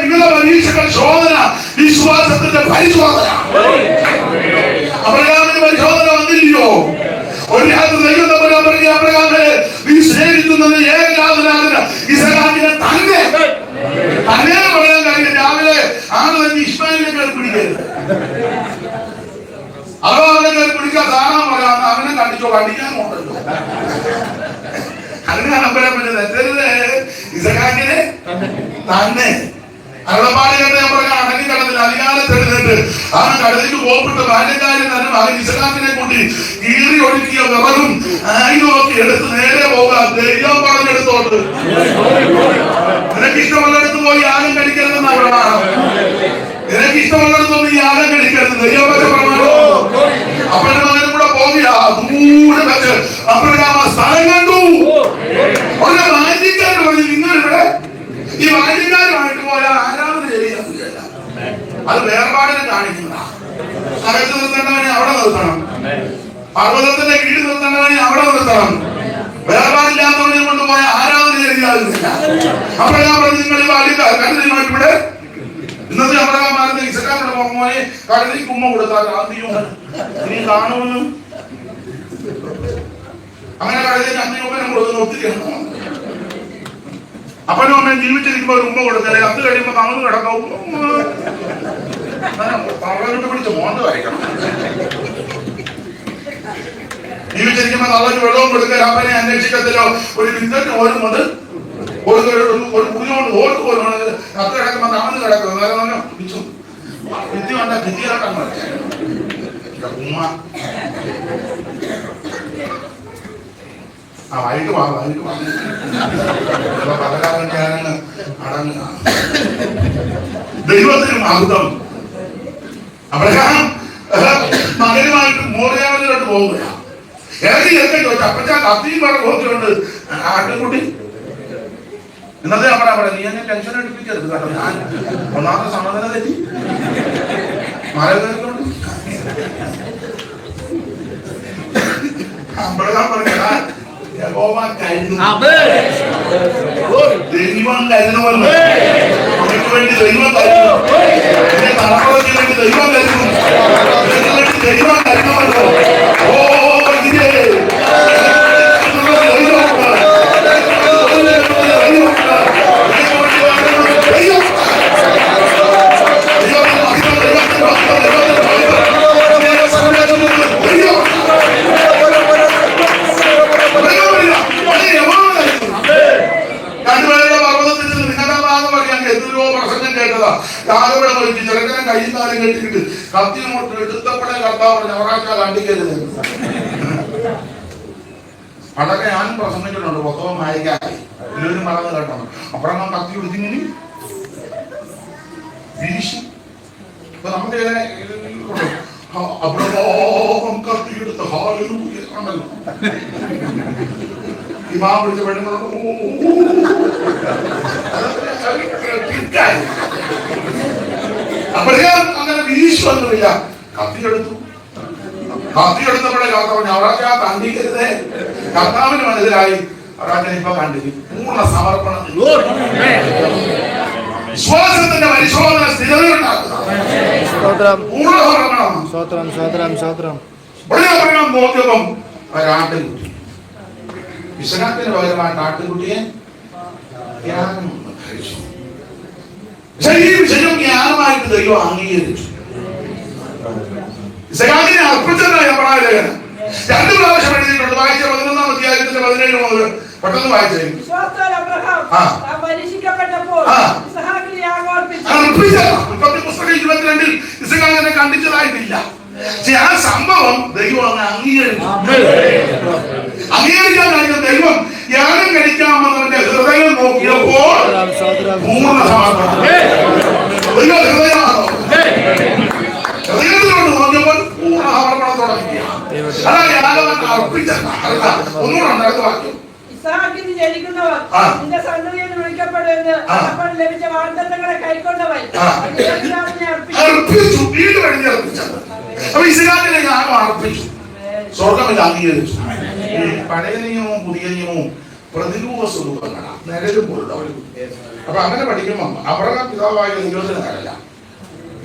നിങ്ങളുടെ പരീക്ഷകൾ ശോധന, വിശ്വാസത്തിന്റെ പരിശോധന. അബ്രഹാമിന് പരിശോധന വന്നില്ലയോ? ഒരു രാത്രി ദൈവം പറഞ്ഞു, അബ്രഹാമേ, നീ സ്നേഹിക്കുന്നത് ഏകജാതനാകുന്ന ഇസ്ഹാക്കിനെ തന്നെ പറയാൻ കാര്യം. രാവിലെ ആണ് തന്നെ ഇസ്മായിലിനെ കയറി പിടിക്കരുത്. അതോ അവനെ കയറി പിടിക്കാൻ ധാരാളം പറയാം, അവനെ കണ്ടിച്ചോ, കണ്ടിക്കാൻ പോകണ്ടല്ലോ. അങ്ങനെയാണ് അബ്രഹാം തെറ്റരുത്, ഇസ്ഹാക്കിനെ തന്നെ. അരുളപ്പാട് കേട്ട ഞാൻ പറഞ്ഞ അടങ്ങി കടന്നില്ല. അധികാരത്തിൽ എഴുന്നേറ്റ് ആ കടലിക്ക് പോപ്പിട്ട് ബാല്യക്കാരൻ തന്നെ മകൻ ഇസ്ഹാക്കിനെ കൂട്ടി കീറി ഒഴുക്കിയ വിറകും ആയുധമൊക്കെ എടുത്ത് നേരെ പോകാം. ദൈവം പറഞ്ഞെടുത്തോട്ട് നിനക്ക് ഇഷ്ടമുള്ളിടത്ത് പോയി യാഗം കഴിക്കരുതെന്ന് പ്രമാണം. നിനക്ക് ഇഷ്ടമുള്ളിടത്തൊന്നും യാഗം കഴിക്കരുത്, ദൈവമൊക്കെ പ്രമാണോ. അപ്പന്റെ മകനും കൂടെ പോകില്ല. ദൂരെ വെച്ച് അബ്രഹാം ആ സ്ഥലം കണ്ടു. ഒരു വാല്യക്കാരൻ പറഞ്ഞു, നിങ്ങളിവിടെ ഈ വാല്യക്കാരുമായിട്ട് പോയാൽ ആരാധന ചെയ്യാറില്ല. അത് വേർപാടിനെ കാണിക്കുന്ന. അകത്ത് നിർത്തേണ്ടവനെ അവിടെ നിർത്തണം, പർവ്വതത്തിന്റെ കീഴിൽ നിർത്തേണ്ടവനെ അവിടെ നിർത്തണം. വേർപാടില്ലാത്തവരെ കൊണ്ടുപോയ ആരാധന ചെയ്യാതില്ല. അബ്രഹാം പറഞ്ഞു നിങ്ങൾ ഈ ബാല്യമായിട്ട് ഇവിടെ ഇന്നത്തെ അബ്രഹാമാരുടെ ഇസ്രായേലിന്റെ മോനെ കടലിൽ കുമ്മ കൊടുത്താൽ ആദ്യം ഇനി കാണുമെന്ന് അങ്ങനെ കടലിൽ അന്തിയോമനം കൊടുക്കുന്ന ഒത്തിരി അപ്പനും അമ്മയും ജീവിച്ചിരിക്കുമ്പോൾ ഒരു ഉമ്മ കൊടുത്തേ അത് കഴിയുമ്പോൾ തമന്ന് കിടക്കും തള്ളവിട്ട് പിടിച്ച് മോണ്ട് വരയ്ക്കണം. ജീവിച്ചിരിക്കുമ്പോൾ തള്ളക്ക് വെള്ളവും കൊടുക്കുക അപ്പനെ അന്വേഷിക്കത്തില്ലോ ഒരു വിദ്യക്ക് പോലും കൊണ്ട് ഒരു കുഞ്ഞോണ്ട് ഓർക്ക് പോലും കത്ത് കിടക്കുമ്പോൾ തമന്ന് കിടക്കും വേറെ പിടിച്ചു വിദ്യ വേണ്ട വിദ്യയാട്ടം ഉമ്മ ആ വൈകിട്ട് വൈകിട്ട് പലകാലം ഞാനങ്ങ് അടങ്ങുക. ദൈവത്തിന് മഹത്വം. അബ്രഹാം മകനുമായിട്ട് മോറിയാവിലോട്ട് പോകുകയാണ്. ഇറങ്ങി എത്തി ചോദിച്ചു അപ്പച്ചാ കത്തിയും പറഞ്ഞ പോയിട്ടുണ്ട് ആട്ടിൻകുട്ടി. ഇന്നത്തെ ഞാൻ പറയാം നീ എന്നെ ടെൻഷൻ എടുപ്പിക്കരുത് കേട്ടോ. ഞാൻ ഒന്നാമത്തെ സമാധാനം തെറ്റി മലകൊണ്ട് അബ്രഹാം പറഞ്ഞ ദൈവം കരുതുമല്ലോ. അവർക്ക് വേണ്ടി ദൈവം കരുതുന്നു. എന്റെ തലമുറയ്ക്ക് വേണ്ടി ദൈവം കരുതുന്നു. ദൈവം കരുതുമല്ലോ. ഓ ഇതിലേ ചെറുക്കനെ കയ്യും കാലം കെട്ടിട്ട് കത്തിനോട്ട് എടുത്തപ്പോഴേ കർത്താവ് ഞവറാഴ്ച കണ്ടിക്കരുത്. പണ്ടൊക്കെ ഞാനും പ്രസംഗിച്ചിട്ടുണ്ട് പുസ്തകം വായിക്കാനായി എല്ലാവരും മറന്ന് കേട്ടോ. അപ്പുറം കത്തി പിടിച്ചിങ്ങനെ വീശി ഇപ്പൊ നമുക്ക് അബ്രഹാം കത്തിയെടുത്ത് ഹാലൂയാണല്ലോ ഇമാം വിളിച്ച പെണ്ണുങ്ങളോട് അബ്രഹാം അങ്ങനെ വീശുവൊന്നുമില്ല. കത്തിയെടുത്തു. കത്തിയെടുത്തപ്പോഴേ കർത്താവ് ഞായറാഴ്ച കണ്ടിക്കരുതേ. കർത്താവിന് മനസ്സിലായി അവരാജൻ ഇപ്പൊ കണ്ടിരിക്കും. പൂർണ്ണ സമർപ്പണം വിശ്വാസത്തിന്റെ പരിശോധന സ്ഥിരതയുണ്ടാക്കുക. പൂർണ്ണ സമർപ്പണം. നോക്കിയപ്പം ഒരാട്ടിൻകുട്ടി വിശ്വനാഥത്തിന് പകരമായിട്ട് ആട്ടിൻകുട്ടിയെ കഴിച്ചു. ഈ വിഷയം ജ്ഞാനമായിട്ട് ദൈവം അംഗീകരിച്ചു. ഇസഹാക്കിനെ അർപ്പിച്ചതായ ലേഖനം 2 പ്രാവശ്യം എഴുതിയിട്ടുണ്ട്. വായിച്ച 11-ാം അധ്യായത്തിന്റെ 17 മുതൽ പെട്ടെന്ന് വായിച്ചു. പുസ്തകം 22-ൽ ഇസഹാക്കിനെ കണ്ടിച്ചതായിട്ടില്ല. പക്ഷെ ആ സംഭവം ദൈവം അങ്ങ് അംഗീകരിച്ചു. അംഗീകരിക്കാൻ കഴിഞ്ഞ ദൈവം യാഗം കഴിക്കാമെന്നവന്റെ ഹൃദയം നോക്കിയപ്പോൾ പൂർണ്ണ സമർപ്പണം. ദൈവ ഹൃദയമാണോ? ഹൃദയത്തിലോട്ട് നോക്കിയപ്പോൾ പൂർണ്ണ സമർപ്പണം തുടങ്ങിയ അതാ യാഗം അർപ്പിച്ചല്ല. ഒന്നുകൂടെ നടന്നു വാക്യം. ഇസ്ഹാക്കിന് ജനിക്കുന്നവർ നിന്റെ സന്തതിയിൽ വിളിക്കപ്പെടുമെന്ന് അപ്പോൾ ലഭിച്ച വാഗ്ദത്തങ്ങളെ കൈക്കൊണ്ടവൻ അർപ്പിച്ചു. വീട് കഴിഞ്ഞ് അർപ്പിച്ചത്. അപ്പൊ ഇസ്ഹാക്കിനെ യാഗം അർപ്പിച്ചു. സ്വർഗം ഇത് അംഗീകരിച്ചു. പഴയ നിയമവും പുതിയ നിയമവും പ്രതിരൂപ സ്വരൂപങ്ങളാണ്. നിഴലും പോലുള്ള. അപ്പൊ അങ്ങനെ പഠിക്കുമ്പോ അബ്രഹാം പിതാവായ ദൈവത്തിന് നിഴല,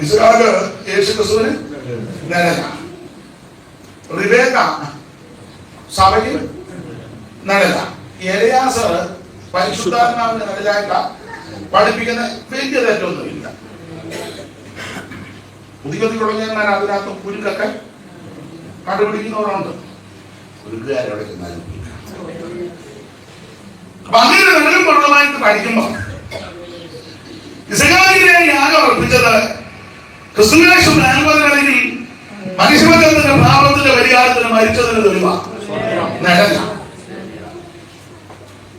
ഇസ്ഹാക്ക് യേശുക്രിസ്തുവിന് നിഴല, റിബേക്ക സഭയ്ക്ക് നിഴല, എലയാസർ പരിശുദ്ധാത്മാവിന്റെ നിഴലായിട്ട പഠിപ്പിക്കുന്ന വലിയ തെറ്റൊന്നുമില്ല. പുതിയ കുളഞ്ഞന്മാർ അതിനകത്ത് കുരുക്കൊക്കെ കണ്ടുപിടിക്കുന്നവരുണ്ട്. കുരുക്കുകാരവിടെ ചെന്നാലും അപ്പൊ അങ്ങനെ നിഴലും പൊരുളമായിട്ട് പഠിക്കുമ്പോ ഇസ്ഹാക്കിനെ യാഗം അർപ്പിച്ചത് ക്രിസ്തുയേശു നാൽപ്പതിനിടയിൽ മനുഷ്യന്റെ പാപത്തിന്റെ പരിഹാരത്തിന് മരിച്ചതിന് തെളിവാ നിഴല.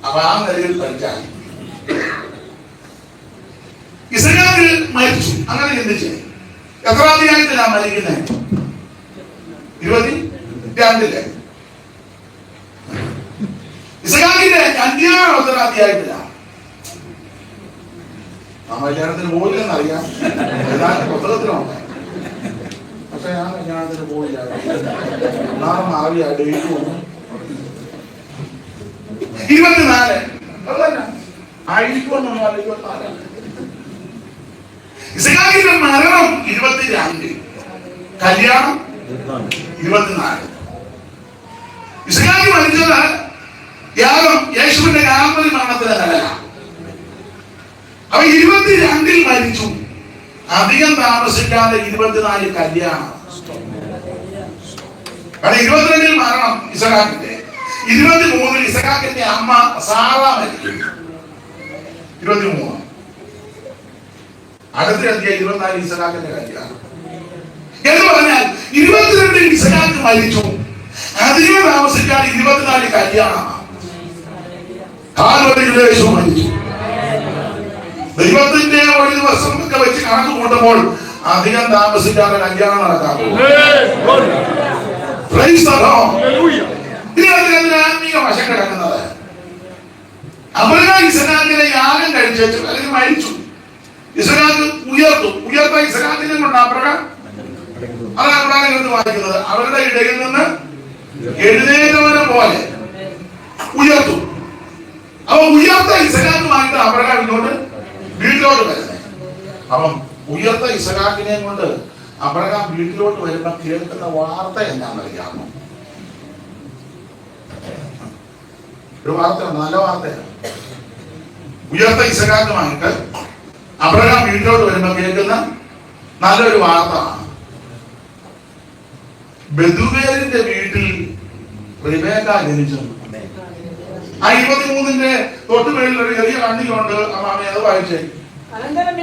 അപ്പൊ ആ നിലയിൽ പഠിച്ചാൽ ഇസ്ഹാക്ക് മരിച്ചു. അങ്ങനെ ചിന്തിച്ചു. എത്രാം അധ്യായത്തിലാണ് മരിക്കുന്നത്? 22-ലെ. ഇസ്ഹാക്കിന്റെ 5-ാം അധ്യായത്തിലാണ്. ആ കല്യാണത്തിന് പോയില്ലെന്നറിയാം. പുസ്തകത്തിലുണ്ട്. പക്ഷെ ഞാൻ കല്യാണത്തിന് പോയില്ല. ഒന്നാമത് മാറിയ ഡേറ്റ് ഒന്നും 24 അതല്ല, ആയിരിക്കുമെന്നൊന്നും അല്ല, 24. ഇസ്ഹാക്കിന്റെ മരണം 22, കല്യാണം 24. ഇസ്ഹാക്ക് മരിച്ചത് യാഗം യേശുവിന്റെ കാൽവരി മരണത്തിന് തലല്ല. അവ 22 മരിച്ചു. അധികം താമസിക്കാതെ 24 കല്യാണം. കാരണം 22 മരണം ഇസ്ഹാക്കിന്റെ, 23 ഇസ്ഹാക്കിന്റെ അമ്മ സാറ മരിക്കുന്നു. 23 അടുത്ത 24 ഇസ്ഹാക്കിന്റെ കല്യാണം. എന്ന് പറഞ്ഞാൽ 22 ഇസ്ഹാക്ക് മരിച്ചു, അധികം താമസിക്കാതെ 24 കല്യാണമാണ്. യേശു മരിച്ചു. ദൈവത്തിന്റെ ഒരു ദിവസം ഒക്കെ വെച്ച് കണക്ക് കൂട്ടുമ്പോൾ അധികം താമസിക്കാതെ കല്യാണം നടക്കാം. ആത്മീയ വശം കിടക്കുന്നത് അബ്രഹാം ഇസ്ഹാക്കിനെ യാഗം കഴിച്ചു അല്ലെങ്കിൽ മരിച്ചു. ഇസ്ഹാക്ക് ഉയർത്ത ഇസ്ഹാക്കിനെ കൊണ്ട് അബ്രഹാം, അത് അബ്രഹാം എന്ന് വായിക്കുന്നത് അവരുടെ ഇടയിൽ നിന്ന് എഴുന്നേറ്റവനെ പോലെ ഉയർത്തു. അപ്പൊ ഉയർത്ത ഇസ്ഹാക്കുമായിട്ട് അബ്രഹാം ഇങ്ങോട്ട് വീട്ടിലോട്ട് വരുന്നത്. അപ്പം ഉയർത്ത ഇസ്ഹാക്കിനെ കൊണ്ട് അബ്രഹാം വീട്ടിലോട്ട് വരുമ്പോ കേൾക്കുന്ന വാർത്ത എന്താണെന്നറിയാമോ? ഒരു വാർത്തയുണ്ട്, നല്ല വാർത്തയാണ്. ഉയർത്ത ഇസ്ഹാക്കുമായിട്ട് അബ്രഹാം വീട്ടിലോട്ട് വരുമ്പോ കേൾക്കുന്ന നല്ലൊരു വാർത്ത. ബെഥൂവേലിന്റെ വീട്ടിൽ റിബേക്ക ജനിച്ചു. ആ 23 തൊട്ടുപേരിൽ ഒരു ചെറിയ കണ്ണിലുണ്ട്. അമ്മാമി അത് വായിച്ചേ. അനന്തരം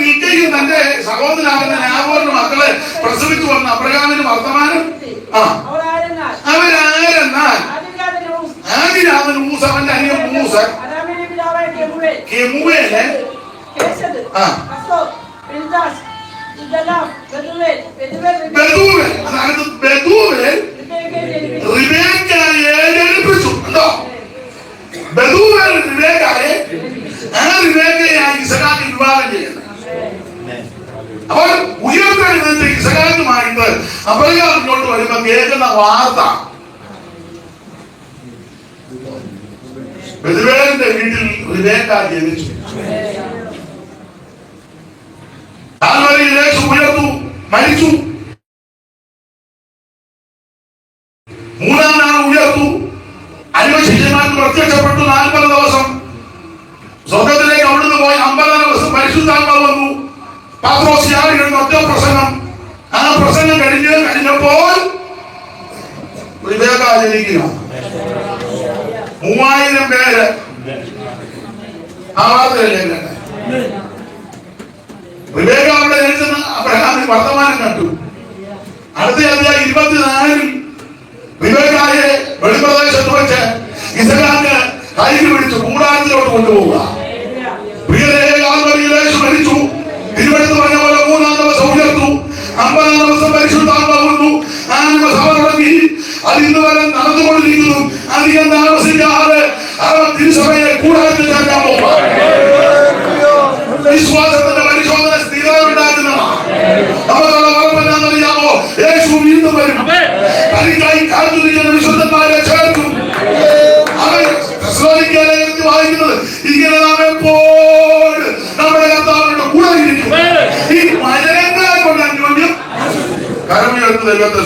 മിൽക്കയും തന്റെ സഹോദരനാകുന്ന നാഹോറിന്റെ മക്കളെ പ്രസവിച്ചു വന്ന അബ്രഹാമിന് വർത്തമാനം. അവരാരെന്നാൽ ആദിരാമൻ മൂസ, അവന്റെ അനിയൻ മൂസ, കെമൂവേല്, അതായത് ബെഥൂവേൽ റിബേക്കയെ ജനിപ്പിച്ചു. ഉണ്ടോ? ബെഥൂവേൽ റിബേക്കയെ, ആ റിബേക്കയായി ഇസ്ഹാക്ക് വിവാഹം ചെയ്യുന്നത്. അപ്പോൾ ഉയർത്തെഴുന്നേറ്റ് ഇസ്ഹാക്കുമായിട്ട് അബ്രഹാമിനോട്ട് വരുമ്പോ കേൾക്കുന്ന വാർത്ത, ബെഥൂവേലിന്റെ വീട്ടിൽ റിബേക്ക ജനിച്ചു. യേശു ഉയർത്തു, മരിച്ചു. 3-ാം നാൾ ഉയർത്തു. ശിഷ്യന്മാർക്ക് പ്രത്യക്ഷപ്പെട്ടു. 40 ദിവസം സ്വർഗത്തിലേക്ക് അവിടുന്ന് പോയി. 50 ദിവസം പരിശുദ്ധാത്മാവ് വന്നു. പത്രോസ് യാതൊരു ഒറ്റ പ്രസംഗം. ആ പ്രസംഗം കഴിഞ്ഞപ്പോൾ റിബേക്ക ജനിക്കുക. 3000 പേര് ആ വാർത്തയല്ലേ. റിബേക്ക അവിടെ ജനിച്ചെന്ന് അബ്രഹാമിന് വർത്തമാനം കണ്ടു. അടുത്ത 24 റിബേക്കയെ വെളിപ്രദേശത്ത് വെച്ച് ഇസ്ഹാക്ക് കൈക്ക് പിടിച്ച് കൂടാരത്തിലോട്ട് കൊണ്ടുപോവുക. യേശു മരിച്ചു. തിരുവഴുത്ത് പറഞ്ഞ പോലെ 3-ാം ദിവസം ഉയർത്തു. 50-ാം ദിവസം പരിശുദ്ധാത്മാവ് വന്നു. ആ സഭ തുടങ്ങി. അത് ഇന്ന് വരെ നടന്നുകൊണ്ടിരിക്കുന്നു. അധികം താമസിക്കാതെ തിരുസഭയെ കൂടാരത്തിൽ ചേർക്കാൻ പോകുക. വിശ്വാസത്തിന്റെ പരിശോധന സ്ഥിരത ഉണ്ടാക്കുന്നതാണ്. നമുക്കുള്ള ഉറപ്പെന്നാന്നറിയാമോ? യേശു വീണ്ടും വരും. തനിക്കായി കാത്തിരിക്കുന്ന വിശുദ്ധന്മാരെ ചേർക്കും. വായിക്കുന്നത് ഇങ്ങനെ നാം എപ്പോഴും നമ്മുടെ കർത്താവിന്റെ കൂടെ ഇരിക്കും. ഈ മരങ്ങളെ കൊണ്ട് അന്യോന്യം കരമുയർത്ത് ദൈവത്തെ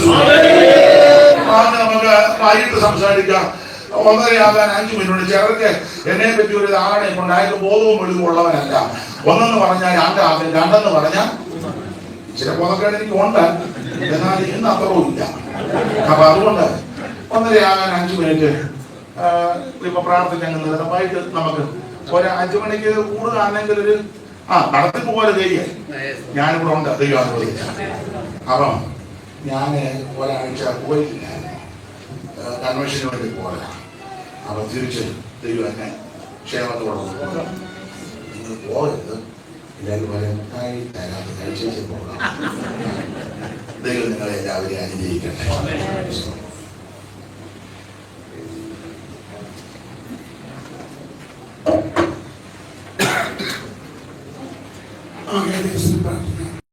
നമുക്ക് വൈകിട്ട് സംസാരിക്കാം. 1:30 5 മിനിറ്റ്. ചിലർക്ക് എന്നെ പറ്റി ഒരു ധാരണയൊക്കെ ഉണ്ടായിട്ട് ബോധവും വെളിവും ഉള്ളവനല്ല. 1 പറഞ്ഞാൽ 2 ആകും, 2 പറഞ്ഞാൽ ചില ബോധക്കേട് എനിക്ക് ഉണ്ട്, എന്നാൽ ഇന്ന് അത്രവും ഇല്ല. അപ്പൊ അതുകൊണ്ട് 1:30 5 മിനിറ്റ് ഇപ്പൊ പ്രാർത്ഥിക്കാൻ വൈകിട്ട് നമുക്ക് ഒരു 5 മണിക്ക് കൂടുകയാണെങ്കിൽ ഒരു നടത്തിപ്പ് പോലെ ചെയ്യാം. ഞാനിവിടെ ഉണ്ട്, ദൈവം അനുവദിച്ച. അപ്പം ഞാൻ ഒരാഴ്ച പോയിട്ടില്ല, കൺവെൻഷന് വേണ്ടി പോരാ. അപ്പൊ തിരിച്ച് ദൈവം എന്നെ ക്ഷേമത്തോടെ നിങ്ങൾ പോകരുത്, എല്ലാവരും പോലെ മുട്ടായി തരാതെ കഴിച്ചേച്ച് പോകാം. ദൈവം നിങ്ങളെ എല്ലാവരെയും അനുഗ്രഹിക്കട്ടെ.